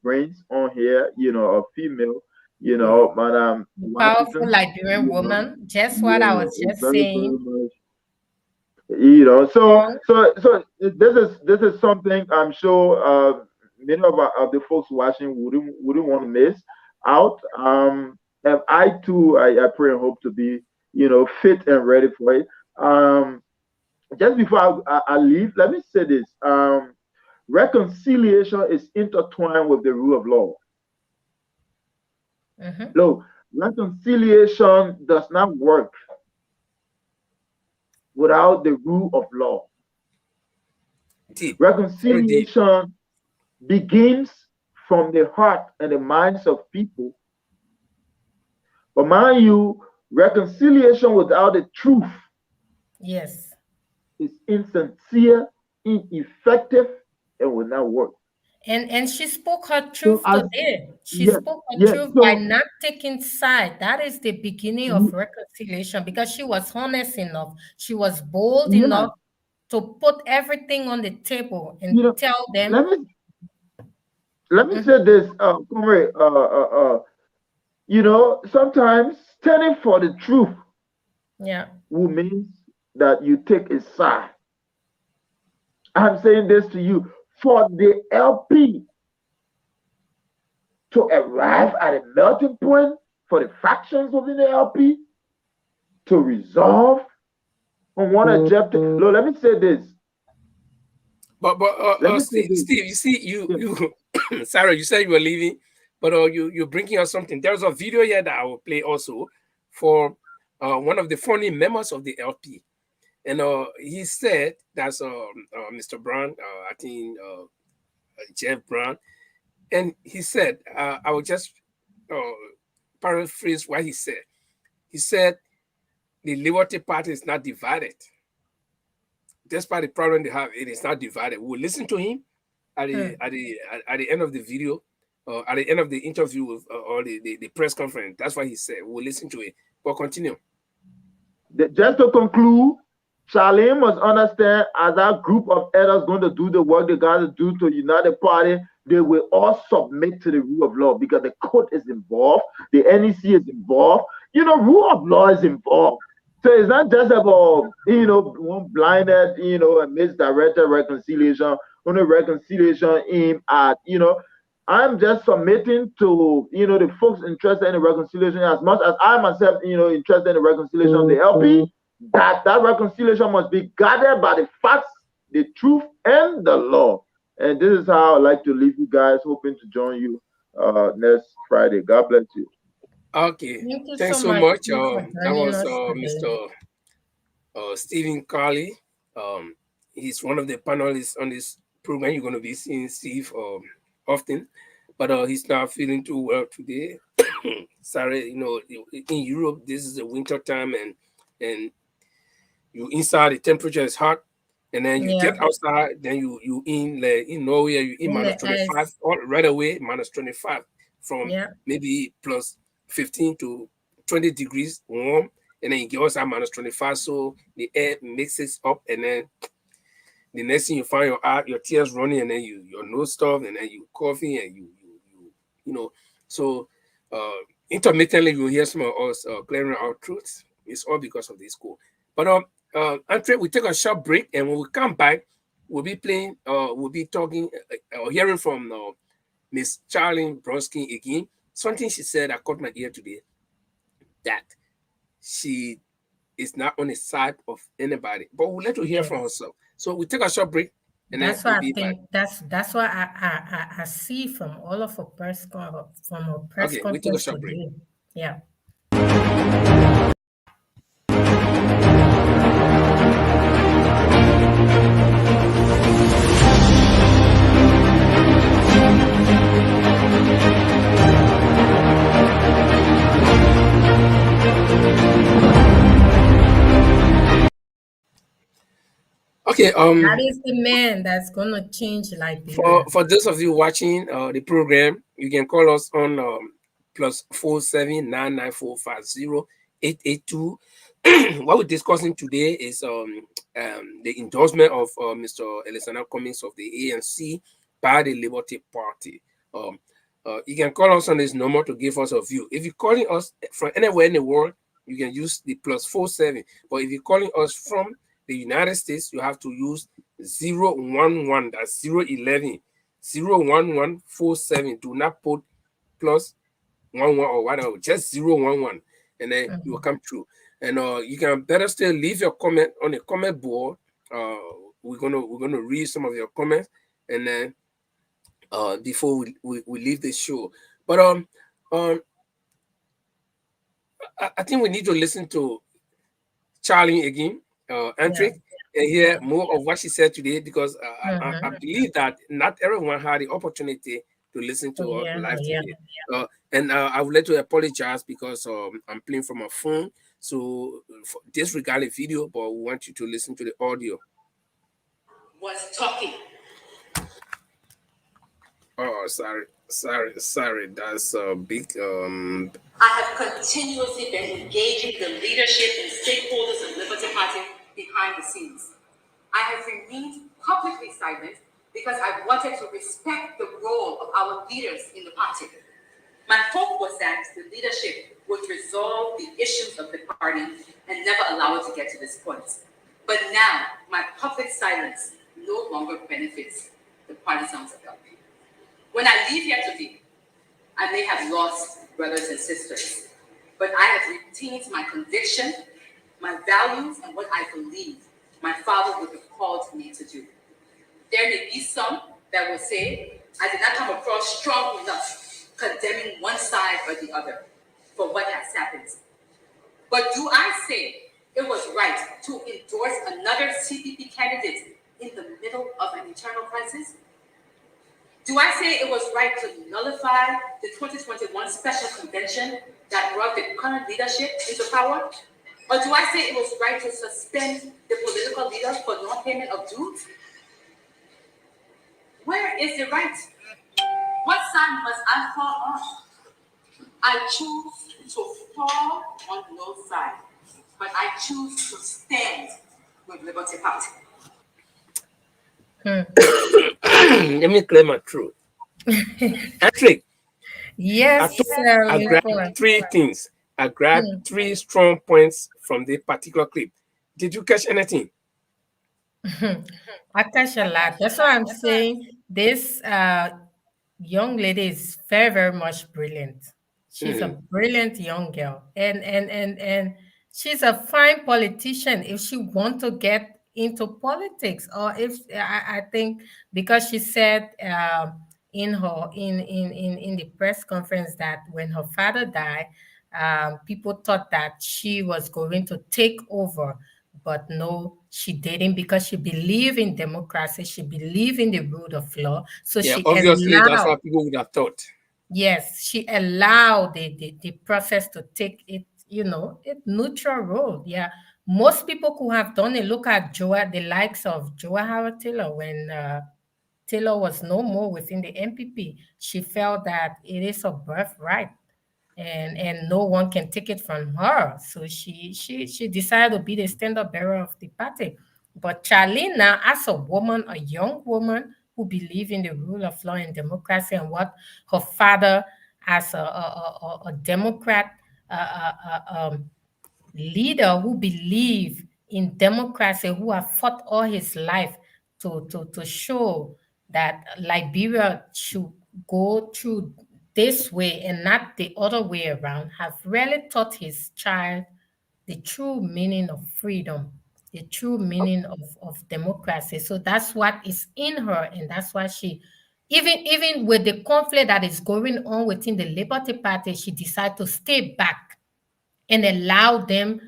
brains on here. A female. Mhm. Madam Powerful Washington. Liberian woman. Just what I Yeah, was just very saying. very much. So this is something I'm sure many of the folks watching wouldn't want to miss out. And I too, I pray and hope to be fit and ready for it. Just before I leave, let me say this: reconciliation is intertwined with the rule of law. Mhm. Look, reconciliation does not work without the rule of law. Deep, very deep. Reconciliation begins from the heart and the minds of people. But mind you, reconciliation without the truth Yes. is insincere, ineffective, and will not work. And she spoke her So truth as today. She yes, spoke her yes. truth by So not taking side. That is the beginning of reconciliation because she was honest enough. She was bold yeah, enough to put everything on the table and you know, tell them. let me let me Mhm. say this, comrade. Sometimes standing for the truth Yeah. will mean that you take a side. I'm saying this to you for the LP to arrive at a melting point for the factions within the LP to resolve on one objective. Look, let me say this. But Let me say Steve, this. you see, you Yeah. you Sarah, you said you were leaving, but you're bringing us something. There's a video here that I will play also for one of the funny members of the LP, and he said that's Mr. Brown, I think Jeff Brown, and he said I will just uh, paraphrase what he said. He said the Liberty Party is not divided. Despite the problem they have, it is not divided. We'll listen to him at Hmm. the end of the video, at the end of the interview with or the press conference. That's what he said. We'll listen to it. But continue. Just to conclude, Charlene must understand as that group of elders going to do the work they got to do to unite the party, they will all submit to the rule of law because the court is involved, the NEC is involved, rule of law is involved. So it's not just about, one blinded, and misdirected reconciliation, only reconciliation aimed at, I'm just submitting to, the folks interested in the reconciliation as much as I myself, interested in the reconciliation of the LP, that reconciliation must be guided by the facts, the truth, and the law. And this is how I like to leave you guys, hoping to join you next Friday. God bless you. Okay. Thank you Thanks so so much much. for That joining was us today. Mr. Stephen Carley. He's one of the panelists on this program. You're going to be seeing Steve often, but he's not feeling too well today. Sorry, in Europe, this is the winter time, and you inside the temperature is hot, and then you Yeah. get outside, then you in Norway, you in In minus the 25 ice. right away, minus 25 from Yeah. maybe plus 15 to 20 degrees warm, and then you get outside minus 25, so the air mixes up, and then the next thing you find your tears running, and then your nose stuff, and then you coughing, and you know. So intermittently you hear some of us clearing our throats. It's all because of this cold. But Andre, we take a short break, and when we come back, we'll be playing. We'll be talking or hearing from Miss Charlene Bronski again. Something she said that caught my ear today. That she is not on the side of anybody, but we'll let her hear from Yes. herself. So we take a short break, and then That's we'll what I be back. think. That's what I see from all of our from our press Okay, we take a conference short break. today. Yeah. Okay, That is the man that's gonna change Liberia. for those of you watching the program, you can call us on plus 4799450882. What we're discussing today is the endorsement of Mr. Alexander Cummings of the ANC by the Liberty Party. You can call us on this number to give us a view. If you're calling us from anywhere in the world, you can use the plus 47. But if you're calling us from the United States, you have to use 011. That's 011. 01147. Do not put plus 11 or whatever, just 011, and then you will come through. And you can better still leave your comment on the comment board. We're gonna read some of your comments, and then before we leave the show. But I think we need to listen to Charlie again, Antrick, and hear more of what she said today, because I believe that not everyone had the opportunity to listen to her live today. And I would like to apologize because I'm playing from my phone, so disregard the video, but we want you to listen to the audio. Was talking. Oh, sorry. That's a big. I have continuously been engaging the leadership and stakeholders of Liberty Party behind the scenes. I have remained publicly silent because I wanted to respect the role of our leaders in the party. My hope was that the leadership would resolve the issues of the party and never allow it to get to this point. But now, my public silence no longer benefits the partisans of LP. When I leave here today, I may have lost brothers and sisters, but I have retained my conviction, my values, and what I believe my father would have called me to do. There may be some that will say, I did not come across strong enough condemning one side or the other for what has happened. But do I say it was right to endorse another CPP candidate in the middle of an internal crisis? Do I say it was right to nullify the 2021 special convention that brought the current leadership into power? Or do I say it was right to suspend the political leader for non-payment of dues? Where is the right? What side must I fall on? I choose to fall on no side, but I choose to stand with Liberty Party. Let me clear my throat. Actually, Yes, I grabbed three things. I grabbed three strong points from the particular clip. Did you catch anything? I catch a lot. That's why I'm saying this young lady is very, very much brilliant. She's a brilliant young girl, and she's a fine politician if she want to get into politics, or if I think because she said in her in the press conference that when her father died, people thought that she was going to take over, but no, she didn't, because she believed in democracy, she believed in the rule of law. So Yeah, she obviously that's allowed, what people would have thought. yes, she allowed the process to take it, it neutral road. Yeah. Most people could have done it. Look at the likes of Joa Howard Taylor when Taylor was no more within the MPP. She felt that it is a birthright, and no one can take it from her. So she decided to be the standard bearer of the party. But Charlene, as a woman, a young woman who believes in the rule of law and democracy, and what her father, as a Democrat leader who believe in democracy, who have fought all his life to show that Liberia should go through this way and not the other way around, have really taught his child the true meaning of freedom, the true meaning of democracy. So that's what is in her, and that's why she, even with the conflict that is going on within the Liberty Party, she decided to stay back and allow them,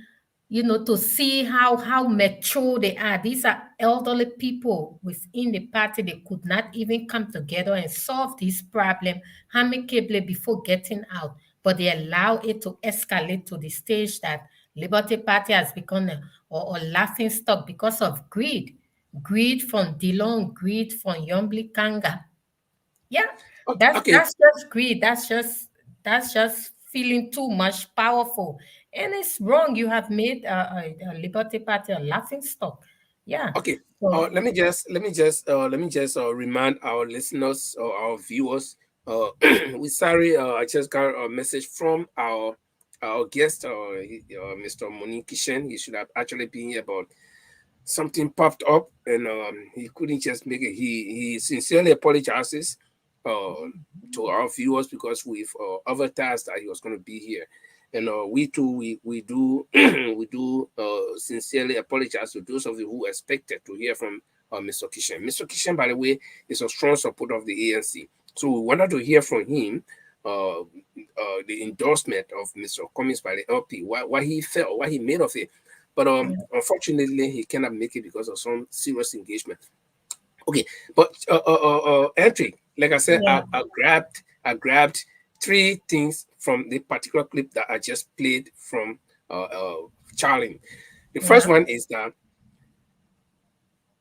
to see how mature they are. These are elderly people within the party. They could not even come together and solve this problem amicably before getting out. But they allow it to escalate to the stage that Liberty Party has become a laughing stock because of greed. Greed from Dillon, greed from Yombli Kanga. Yeah, that's Okay. that's just greed. That's just feeling too much powerful, and it's wrong. You have made a Liberty Party a laughing stock. Yeah. Okay. So Let me just remind our listeners or our viewers. We're sorry. I just got a message from our guest, Mr. Monique Kishen. He should have actually been here, but something popped up, and he couldn't just make it. He sincerely apologizes to our viewers because we've advertised that he was going to be here, and we too we do we do sincerely apologize to those of you who expected to hear from Mr. Kishan. Mr. Kishan, by the way, is a strong supporter of the ANC, so we wanted to hear from him the endorsement of Mr. Cummings by the LP, what he felt, what he made of it. But unfortunately, he cannot make it because of some serious engagement. Okay, but entry, like I said, Yeah. I grabbed three things from the particular clip that I just played from Charlie. The first one is that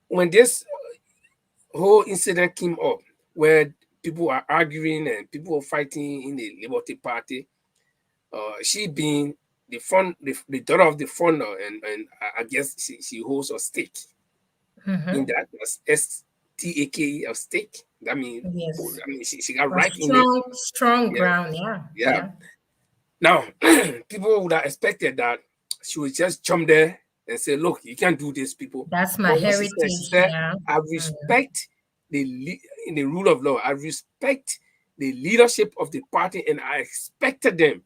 when this whole incident came up, where people are arguing and people are fighting in the Liberty Party, she being the daughter of the founder, and I guess she holds a stake in that STAKE, a stake. That means, Yes. I mean, she got A right in it. strong ground. Yeah. Now, people would have expected that she would just jump there and say, "Look, you can't do this, people." That's my But what heritage. she said, Yeah. I respect in the rule of law. I respect the leadership of the party, and I expected them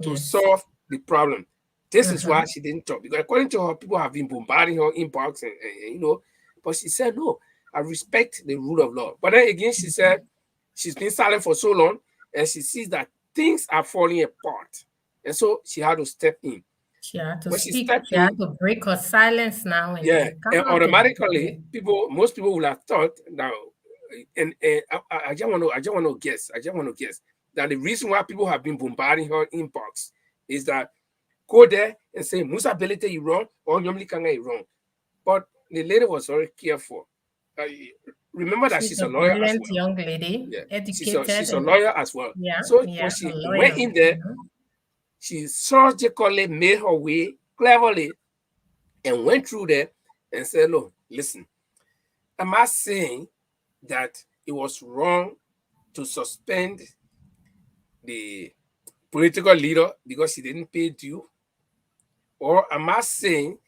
to Yes. solve the problem. This is why she didn't talk, because according to her, people have been bombarding her inbox, and you know, but she said, "No, I respect the rule of law." But then again, she said she's been silent for so long, and she sees that things are falling apart, and so she had to step in. She had to When she speak. stepped She had in, to break her silence now and yeah, come and out and automatically, most people would have thought now, and I just want to guess that the reason why people have been bombarding her inbox is that go there and say Musa Belete you wrong or Nyomli Kanga you wrong. But the lady was very careful. Remember that she's a lawyer as brilliant well. young lady, Yeah, educated. she's a lawyer as well. Yeah, So yeah, when a she lawyer. went in there, she surgically made her way cleverly and went through there and said, "Look, listen, am I saying that it was wrong to suspend the political leader because she didn't pay due? Or am I saying,"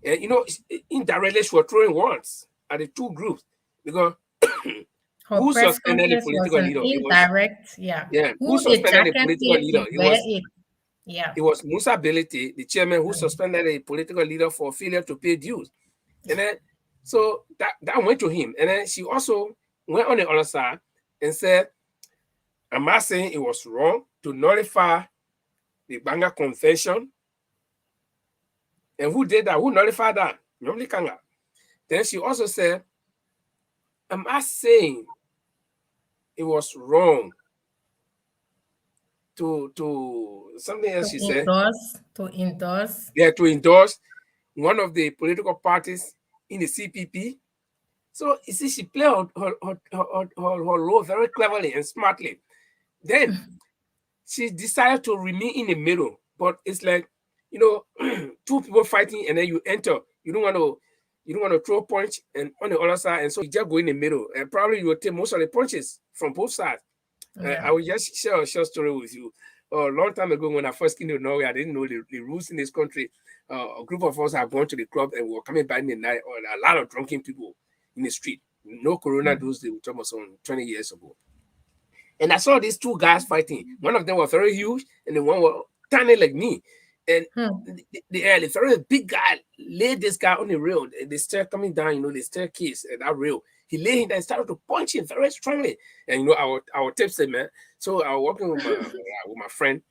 and you know, indirectly she was throwing words at the two groups, because Her who press suspended the conference was political an leader? It was, indirect, yeah. who Who the suspended the jacket political if leader? you wear it? Yeah. It was Musa Belete, the chairman, who suspended a political leader for failure to pay dues. And then, so that went to him. And then she also went on the other side and said, "Am I saying it was wrong to nullify the Banga Convention?" And who did that? Who nullified that? Nyomli Kanga. Then she also said, "Am I saying it was wrong to something else?" She said, To endorse. Yeah, to endorse one of the political parties in the CPP. So you see, she played her role very cleverly and smartly. Then she decided to remain in the middle. But it's like, you know, two people fighting, and then you enter. You don't want to throw a punch and on the other side, and so you just go in the middle, and probably you will take most of the punches from both sides. I will just share a short story with you. A long time ago, when I first came to Norway, I didn't know the rules in this country. A group of us had gone to the club and we were coming back in the night, or a lot of drunken people in the street. No corona those days, which was on 20 years ago. And I saw these two guys fighting. One of them was very huge, and the one was tiny like me. And the very big guy laid this guy on the rail. The stair coming down, you know, the staircase and that rail. He laid him there and started to punch him very strongly. And you know, our tipsy man. So I was walking with my friend,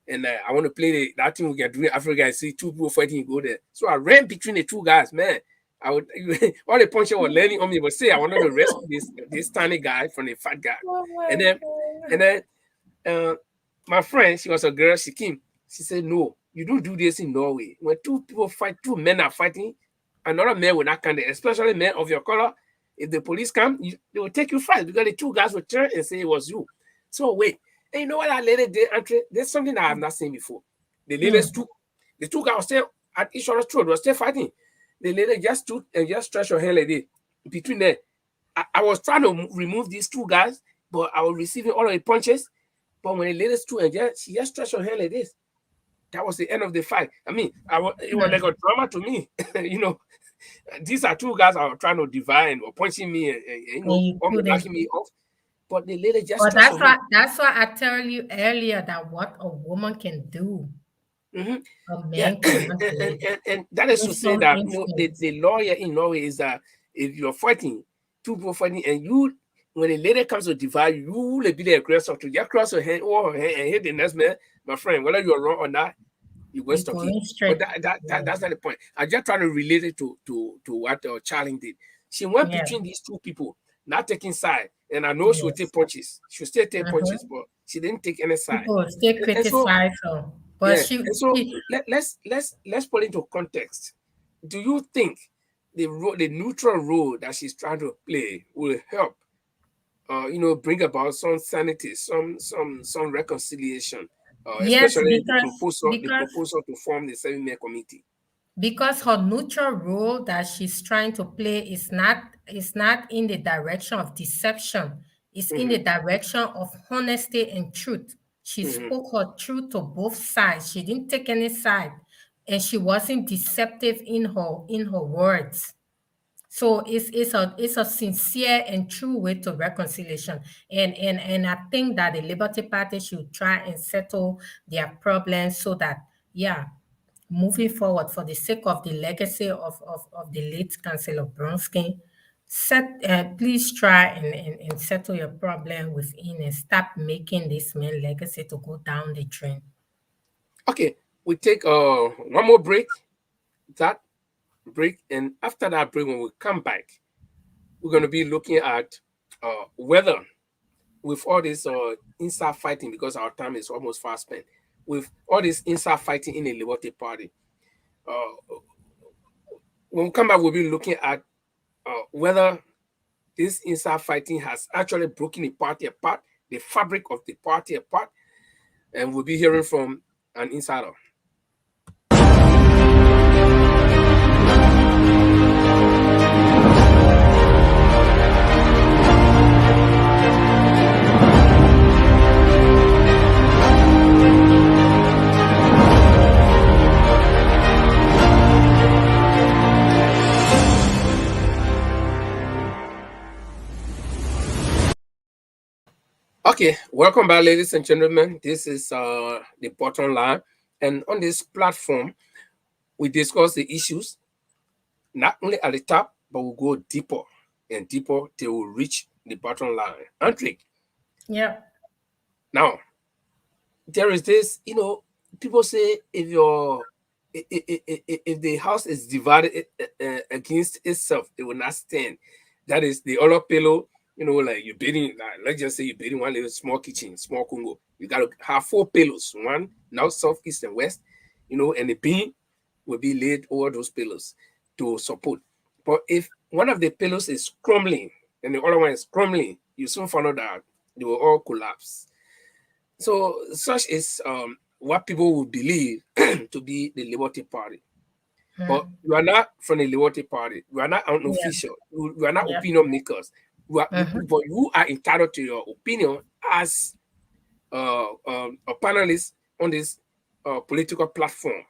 and I want to play that thing we can do in Africa. I see two people fighting, go there. So I ran between the two guys, man. I would all the punches were landing on me, but say I wanted to rescue this tiny guy from the fat guy. And then my friend, she was a girl, she came. She said, "No, you don't do this in Norway. When two people fight, two men are fighting, another man will not come there, especially men of your color. If the police come, they will take you first, because the two guys will turn and say it was you." So wait, and you know what that lady did, Andre? There's something that I have not seen before. The ladies took, the two guys were still at each other's throat, were still fighting. The lady just stood and just stretched her hand like this between them. I was trying to remove these two guys, but I was receiving all of the punches. But when the lady stood and she just stretched her hand like this, that was the end of the fight. I mean, it was like a drama to me, you know. these are two guys are trying to divide or punching me and you know, You almost couldn't. knocking me off. But the lady just But touched on that's why I tell you earlier that what a woman can do, it. a Yeah, man cannot do it. and that is In to say some that you know, instance, the lawyer in Norway is that if you're fighting, two people fighting, and you, when a lady comes to divide, you will be the aggressor to just cross your hand or her hand and hit the next man, my friend, whether you're wrong or not, you were you're stuck going in. straight. But Yeah. that's not the point. I'm just trying to relate it to what Charlie did. She went Yeah. between these two people, not taking side. And I know she would Yes. take punches. She would still take Uh-huh. punches, but she didn't take any side. People still And so criticize her, but yeah, and so she let's put into context. Do you think the neutral role that she's trying to play will help, you know, bring about some sanity, some reconciliation, yes, especially the because proposal to form the 7-man committee? because her neutral role that she's trying to play is not in the direction of deception. It's in the Mm-hmm, direction of honesty and truth. She mm-hmm. spoke her truth to both sides. She didn't take any side, and she wasn't deceptive in her words. So it's a sincere and true way to reconciliation. And I think that the Liberty Party should try and settle their problems so that, yeah, moving forward for the sake of the legacy of the late Councillor Bronski, please try and settle your problem within and stop making this man legacy to go down the drain. Okay, we take one more break. That break, and after that break, when we come back, we're going to be looking at whether, with all this inside fighting, because our time is almost fast spent, with all this inside fighting in the Liberty Party, when we come back, we'll be looking at whether this inside fighting has actually broken the party apart, the fabric of the party apart, and we'll be hearing from an insider. Okay, welcome back, ladies and gentlemen. This is the bottom line, and on this platform, we discuss the issues not only at the top, but we'll go deeper and deeper till we reach the bottom line. Andre, Yeah. now there is this, you know, people say if the house is divided against itself, it will not stand. That is the other pillow. You know, like you're building, like, let's just say you're building one little small kitchen, small Congo. You got to have 4 pillows, one north, south, east, and west, you know, and the beam will be laid over those pillows to support. But if one of the pillows is crumbling and the other one is crumbling, you soon find out that they will all collapse. So such is what people will believe to be the Liberty Party. But you are not from the Liberty Party. You are not an official. You are not opinion makers. But you are entitled to your opinion as a panelist on this political platform.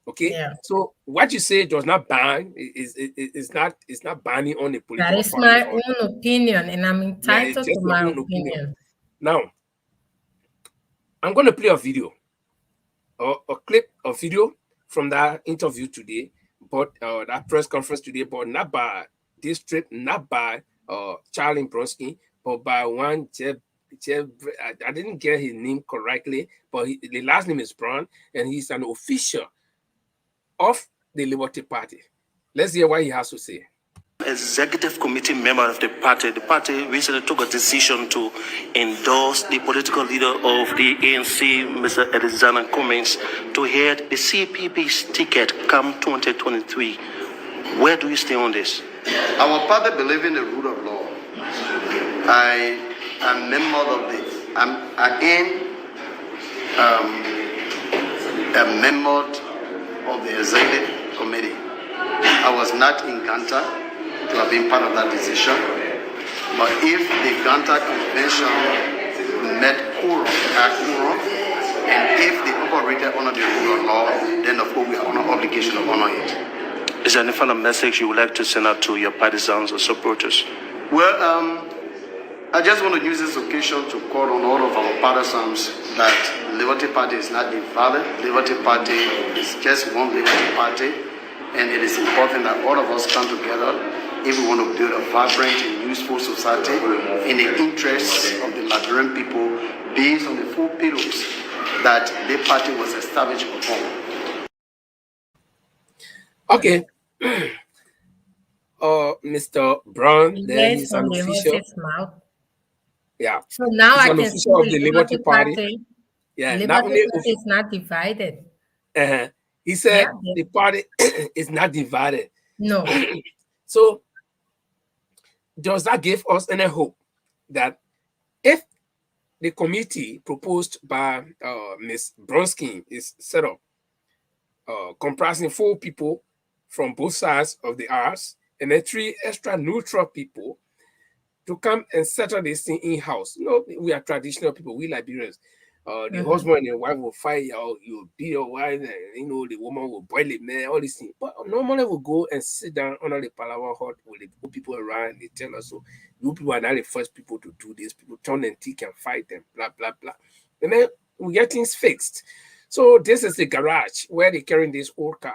Okay. Yeah. So what you say does not bind. It's not binding on the political That is party. my own opinion, and I'm entitled to my opinion. Now, I'm going to play a video, a clip of video from that interview today, but that press conference today, but not by this trip, not by Charlie Bronski, but by one Jeff. I didn't get his name correctly, but the last name is Brown, and he's an official of the Liberty Party. Let's hear what he has to say. Executive committee member of the party recently took a decision to endorse the political leader of the ANC, Mr. Alexander Cummings, to head the CPP's ticket come 2023. Where do you stay on this? Our party believes in the rule of law. I am member of a member of the executive committee. I was not in Ganta to have been part of that decision, but if the Ganta convention met quorum, and if the operator honor the rule of law, then of course we are on an obligation to honor it. Is there any final message you would like to send out to your partisans or supporters? Well, I just want to use this occasion to call on all of our partisans that Liberty Party is not divided. Liberty Party is just one Liberty Party, and it is important that all of us come together if we want to build a vibrant and useful society in the interests of the Liberian people based on the 4 pillars that the party was established upon. Okay. Mr. Brown, there Yes, is an from the official. horse's mouth. Yeah. So now He's I an can see official of the the Liberty Party. Yeah. Not Liberty only Party is not divided. he said Yeah. the party is not divided. No. So does that give us any hope that if the committee proposed by Ms. Bronsky is set up, comprising 4 people from both sides of the aisles and then 3 extra neutral people to come and settle this thing in-house? You know, we are traditional people, we Liberians. The husband and the wife will fight, you beat your wife, and you know, the woman will boil it, man, all these things. But normally we'll go and sit down under the Palawa hut with the people around, they tell us, so you people are not the first people to do this, people turn and tick and fight them, blah, blah, blah. And then we get things fixed. So this is the garage where they're carrying this old car.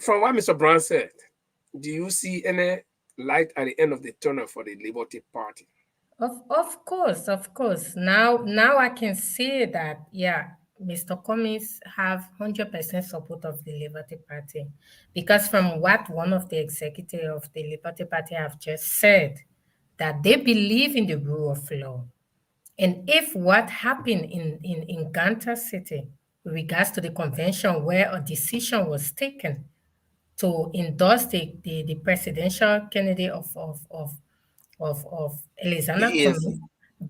From what Mr. Brown said, do you see any light at the end of the tunnel for the Liberty Party? Of course. Now I can see that, yeah, Mr. Cummings have 100% support of the Liberty Party, because from what one of the executives of the Liberty Party have just said, that they believe in the rule of law. And if what happened in Ganta City with regards to the convention where a decision was taken to endorse the presidential candidate of Elizana Yes. Cummings,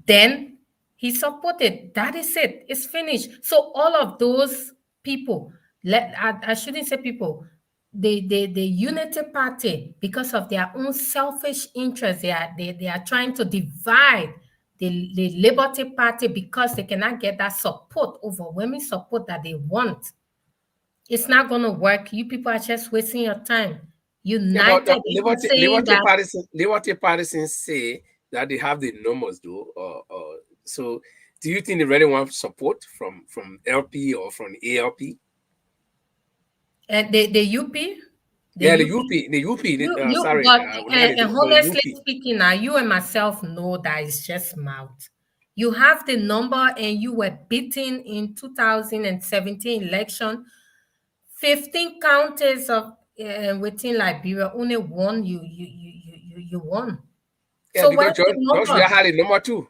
then he supported. That is it. It's finished. So all of those people, I shouldn't say people, the Unity Party, because of their own selfish interests, they are trying to divide the Liberty Party because they cannot get that support, overwhelming support that they want. It's not going to work. You people are just wasting your time. Yeah, but United, Liberty partisans say that they have the numbers, though. So, do you think they really want support from LP or from ALP? and the UP. The UP. Sorry, and honestly speaking, now you and myself know that it's just mouth. You have the number, and you were beaten in 2017 election. 15 counties of within Liberia, only one you won. Yeah, So because where's the George number? had a number 2.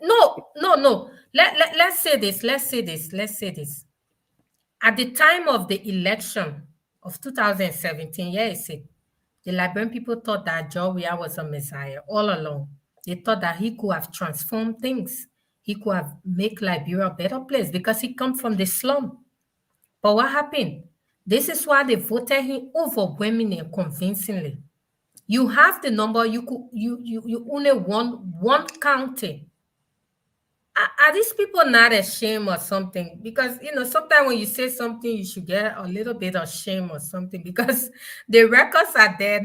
No. Let's say this. At the time of the election of 2017, the Liberian people thought that George was a messiah all along. They thought that he could have transformed things. He could have made Liberia a better place because he come from the slum. But what happened? This is why they voted him overwhelmingly and convincingly. You have the number. You only won one county. Are these people not ashamed or something? Because sometimes when you say something, you should get a little bit of shame or something, because the records are there.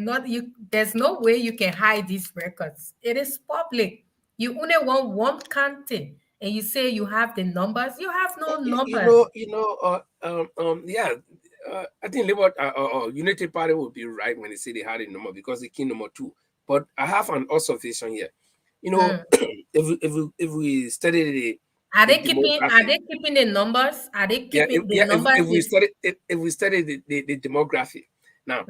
There's no way you can hide these records. It is public. You only won one county, and you say you have the numbers. You have no numbers. I think Unity Party would be right when they say they had a number because they came number 2. But I have an observation here. If we study the Are they keeping the numbers? Are they keeping the numbers? If we study the demography now,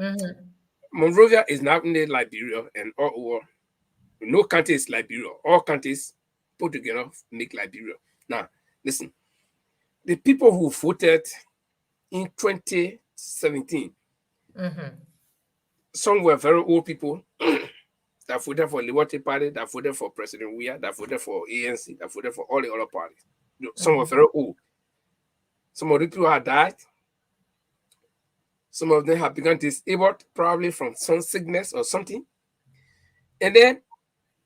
Monrovia is not in Liberia, and no country is Liberia. All countries put together make Liberia. Now, listen, the people who voted in 2017, some were very old people that voted for Liberty Party, that voted for President Weah, that voted for ANC, that voted for all the other parties. Some were very old. Some of the people have died. Some of them have become disabled, probably from sun sickness or something. And then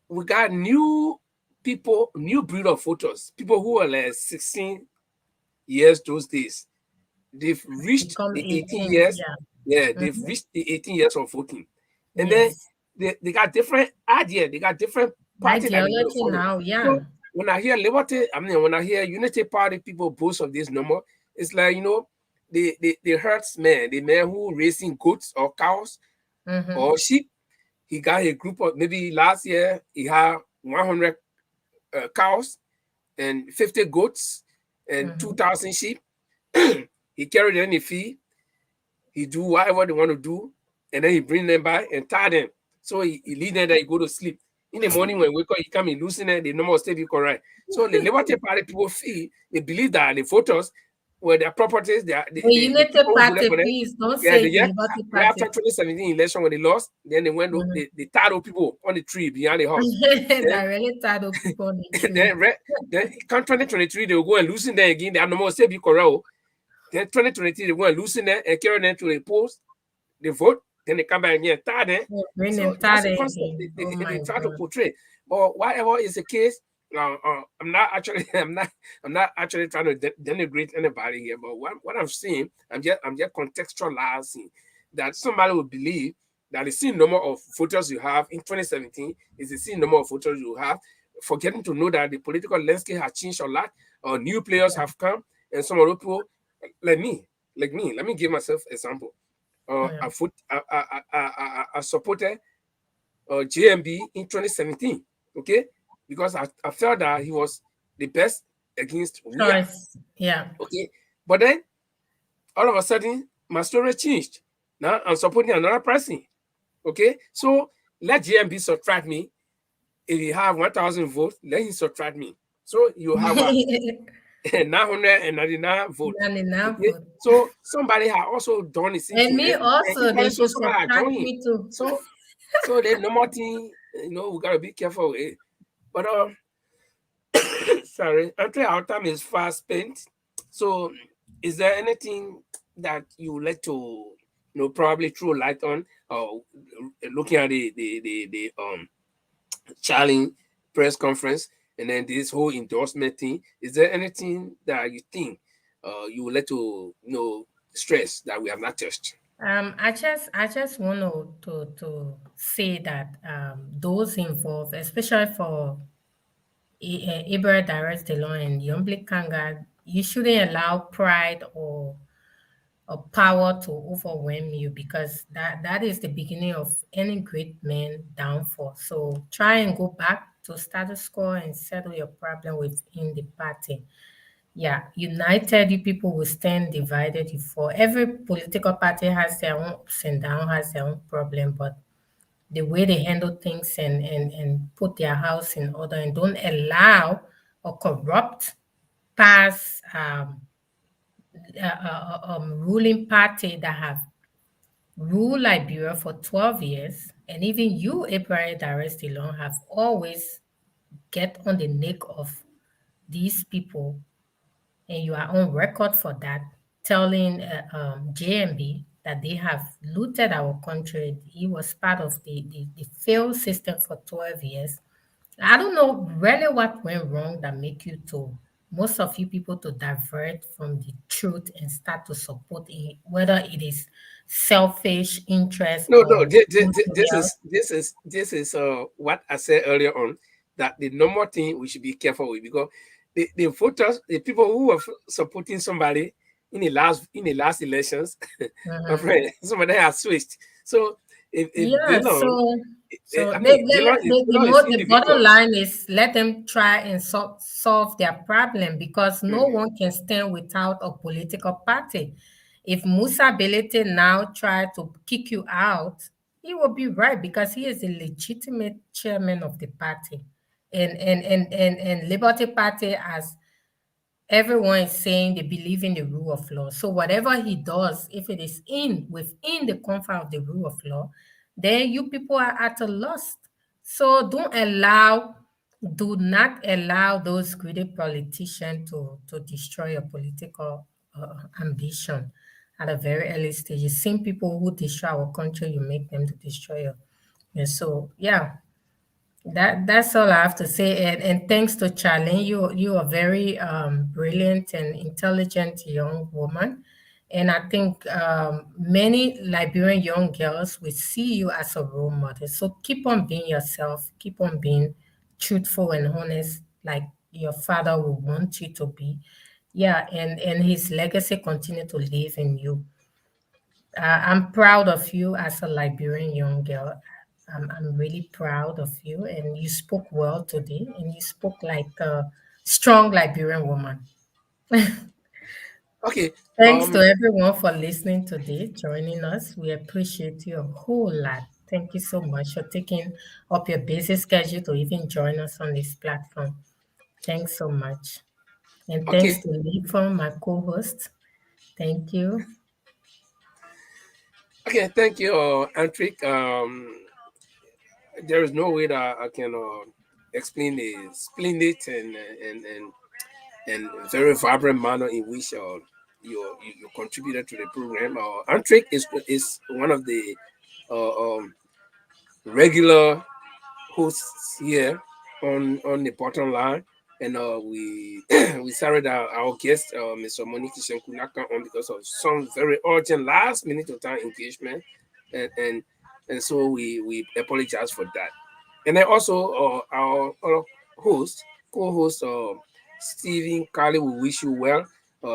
we got new people, new breed of voters, people who were like 16 years those days. they've reached Become the 18 18. years. Yeah. Yeah, they've reached the 18 years of voting. And Yes. then they got different idea, they got different party that they want to Ideology follow. now. Yeah. So when I hear Liberty, when I hear Unity Party people boast of this number, it's like, the herdsman, the man who raising goats or cows or sheep, he got a group of, maybe last year he had 100 cows and 50 goats and 2,000 sheep. He carried them in the field. He do whatever they want to do, and then he bring them back and tie them. So he lead them there, he go to sleep. In the morning when we wake up, he come in loosen them, the normal stay be correct. So the Liberty Party people feel, they believe that the voters, where their properties, the Unity people who voted Party, for them, please don't yeah, say the the year Liberty after Party. 2017 election when they lost, then they went, they tied up people on the tree behind the house. They really tired of people on the tree. Then come 2023, they will go and loosen them again. They are no more stay be correct. Then 2023, they go and loosen them and carry them to the polls. They vote, then they come back and tie them. Bring So them that's tired the concept again. they Oh my try to God. portray. But whatever is the case, I'm not actually trying to denigrate anybody here. But what I'm saying, I'm just contextualizing that somebody will believe that the same number of voters you have in 2017 is the same number of voters you have, forgetting to know that the political landscape has changed a lot, or new players have come, and some other people like me. Let me give myself an example. I supported JMB in 2017, okay, because I felt that he was the best against Weah, Choice. Yeah. okay. But then all of a sudden my story changed. Now I'm supporting another person, okay. So let JMB subtract me. If you have 1,000 votes, let him subtract me. So you have 999 votes. Okay? So somebody had also done the same And thing. me also, they should somebody had subtract joined him. me too. So there's no more thing, we gotta be careful with it. But sorry, until our time is fast spent. So is there anything that you would like to probably throw light on, or looking at the Charlie press conference and then this whole endorsement thing? Is there anything that you think you would like to stress that we have not touched? I just want to say that those involved, especially for Ibra Darius Delon and Yomblik Kanga, you shouldn't allow pride or power to overwhelm you, because that is the beginning of any great man downfall. So try and go back to status quo and settle your problem within the party. Yeah, united, you people will stand; divided, you fall. Every political party has their own ups and downs, has their own problem, but the way they handle things and put their house in order and don't allow or corrupt past ruling party that have ruled Liberia for 12 years, and even you, Abraham Darius Delon, have always get on the neck of these people, and you are on record for that, telling JMB that they have looted our country. He was part of the failed system for 12 years. I don't know really what went wrong that make you to, most of you people, to divert from the truth and start to support it, whether it is selfish interest No, or this is what I said earlier on, that the normal thing we should be careful with, because the voters, the people who were supporting somebody in the last elections, my friend, some of them have switched. So if Dylan, the bottom line is let them try and solve their problem, because no one can stand without a political party. If Musa Belete now try to kick you out, he will be right, because he is the legitimate chairman of the party. And Liberty Party, as everyone is saying, they believe in the rule of law. So whatever he does, if it is within the confine of the rule of law, then you people are at a loss. So do not allow those greedy politicians to destroy your political ambition at a very early stage. The same people who destroy our country, you make them to destroy you. And so, yeah, that's all I have to say. And thanks to Charlene, you are very brilliant and intelligent young woman. And I think many Liberian young girls will see you as a role model. So keep on being yourself, keep on being truthful and honest, like your father would want you to be. Yeah, and his legacy continue to live in you. I'm proud of you as a Liberian young girl. I'm really proud of you, and you spoke well today, and you spoke like a strong Liberian woman. Okay. Thanks to everyone for listening today, joining us. We appreciate you a whole lot. Thank you so much for taking up your busy schedule to even join us on this platform. Thanks so much. And thanks Okay. to Lee for my co-host. Thank you. Okay. Thank you, Antrik. There is no way that I can explain the splendid and very vibrant manner in which you contributed to the program. Antrik is one of the regular hosts here on the bottom line, and we we started our guest, Mr. Monique Shenkunaka, on because of some very urgent last minute of time engagement, and and and so we apologize for that. And then also our host, co-host, Stephen Carly, we wish you well.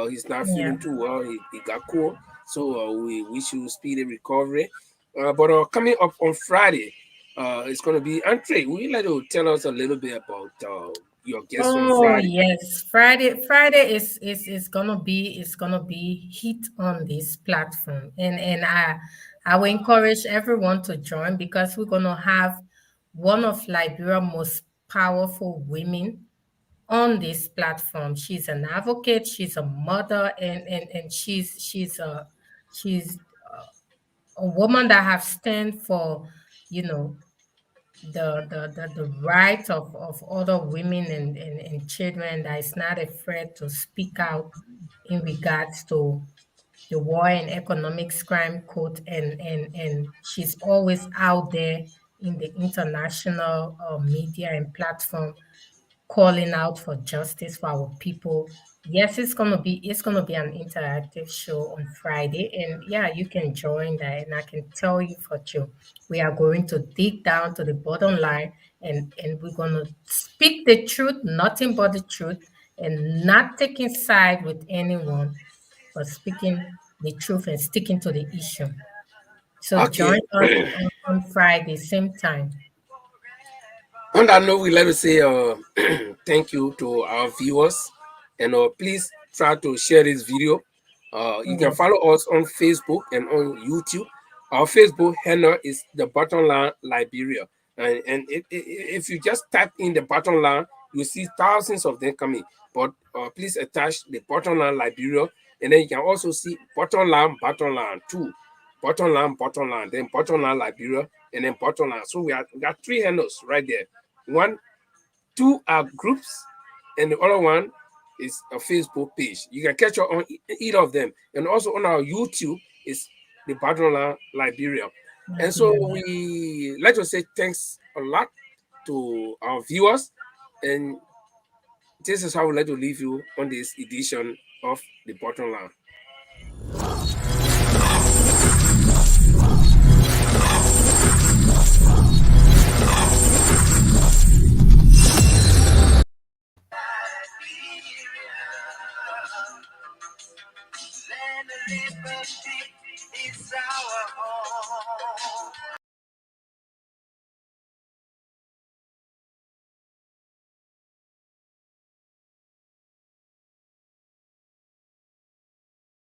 He's not Yeah. feeling too well. He got cold, so we wish you speedy recovery. But coming up on Friday, it's going to be Andre. Would you like to tell us a little bit about your guest on Oh Friday? yes, Friday is gonna be hit on this platform, and I will encourage everyone to join because we're gonna have one of Liberia's most powerful women on this platform. She's an advocate, she's a mother, and she's a woman that have stand for, you know, the right of other women and children that is not afraid to speak out in regards to the war and economics crime code, and she's always out there in the international media and platform calling out for justice for our people. Yes, it's gonna be an interactive show on Friday, and yeah, you can join that. And I can tell you for sure, we are going to dig down to the bottom line, and we're gonna speak the truth, nothing but the truth, and not taking side with anyone, but speaking the truth and sticking to the issue. So join Okay. us on Friday, same time. On that note, we let us say thank you to our viewers, and please try to share this video. You can Yes. follow us on Facebook and on YouTube. Our Facebook handle is the bottom line Liberia, and if you just type in the bottom line, you see thousands of them coming. But please attach the bottom line Liberia, and then you can also see bottom line too, bottom line, then bottom line Liberia, and then bottom line. So we got three handles right there. One, two are groups, and the other one is a Facebook page. You can catch up on either of them, and also on our YouTube is the bottom line Liberia. And so Liberia. we like to say thanks a lot to our viewers, and this is how we like to leave you on this edition of the bottom line.